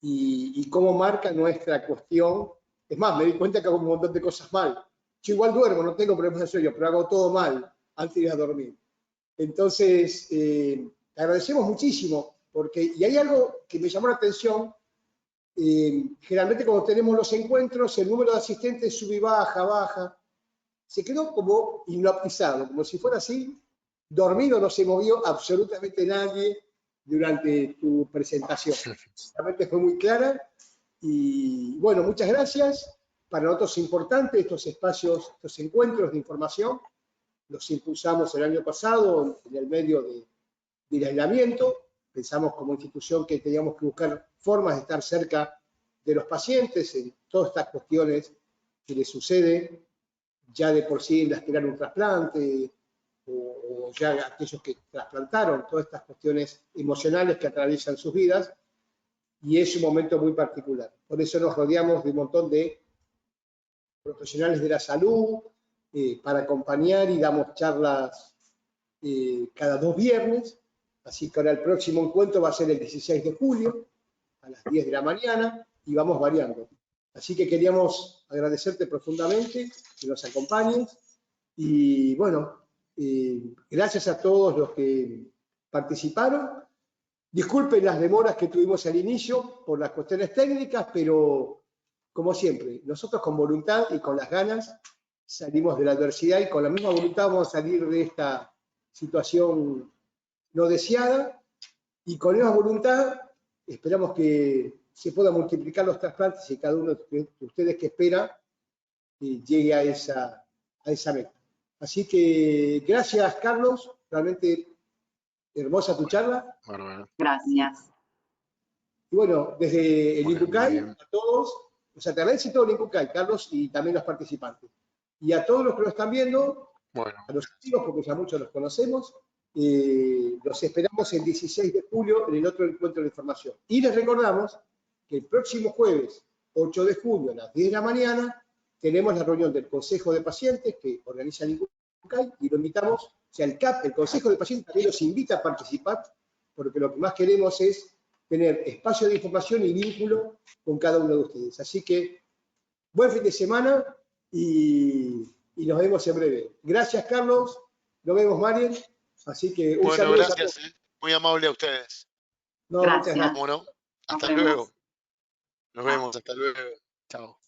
Y cómo marca nuestra cuestión. Es más, me di cuenta que hago un montón de cosas mal. Yo igual duermo, no tengo problemas de sueño, pero hago todo mal antes de ir a dormir. Entonces, te agradecemos muchísimo, porque, y hay algo que me llamó la atención, generalmente cuando tenemos los encuentros, el número de asistentes sube y baja, baja, se quedó como hipnotizado, como si fuera así, dormido, no se movió absolutamente nadie durante tu presentación. Realmente fue muy clara y bueno, muchas gracias. Para nosotros es importante estos espacios, estos encuentros de información. Los impulsamos el año pasado en el medio del aislamiento. Pensamos como institución que teníamos que buscar formas de estar cerca de los pacientes en todas estas cuestiones que les sucede ya de por sí en esperar un trasplante o ya aquellos que trasplantaron, todas estas cuestiones emocionales que atraviesan sus vidas, y es un momento muy particular. Por eso nos rodeamos de un montón de profesionales de la salud para acompañar y damos charlas cada 2 viernes, así que ahora el próximo encuentro va a ser el 16 de julio a las 10 de la mañana y vamos variando. Así que queríamos agradecerte profundamente que nos acompañes y bueno, gracias a todos los que participaron. Disculpen las demoras que tuvimos al inicio por las cuestiones técnicas, pero como siempre, nosotros con voluntad y con las ganas salimos de la adversidad y con la misma voluntad vamos a salir de esta situación no deseada y con esa voluntad esperamos que se puedan multiplicar los trasplantes y cada uno de ustedes que espera llegue a esa meta. Así que gracias, Carlos, realmente hermosa tu charla. Bueno. Gracias. Y bueno, desde el INCUCAI, a todos, o sea, te agradece todo el INCUCAI, Carlos, y también los participantes. Y a todos los que lo están viendo, a los amigos, porque ya muchos los conocemos, los esperamos el 16 de julio en el otro encuentro de información. Y les recordamos que el próximo jueves, 8 de julio, a las 10 de la mañana, tenemos la reunión del Consejo de Pacientes que organiza el INCUCAI y lo invitamos, o sea, el CAP, el Consejo de Pacientes también los invita a participar, porque lo que más queremos es tener espacio de información y vínculo con cada uno de ustedes. Así que, buen fin de semana y nos vemos en breve. Gracias, Carlos. Nos vemos, Mariel. Así que un saludo. Gracias. Muy amable a ustedes. No, gracias. Bueno, hasta luego. Nos vemos, hasta luego. Chao.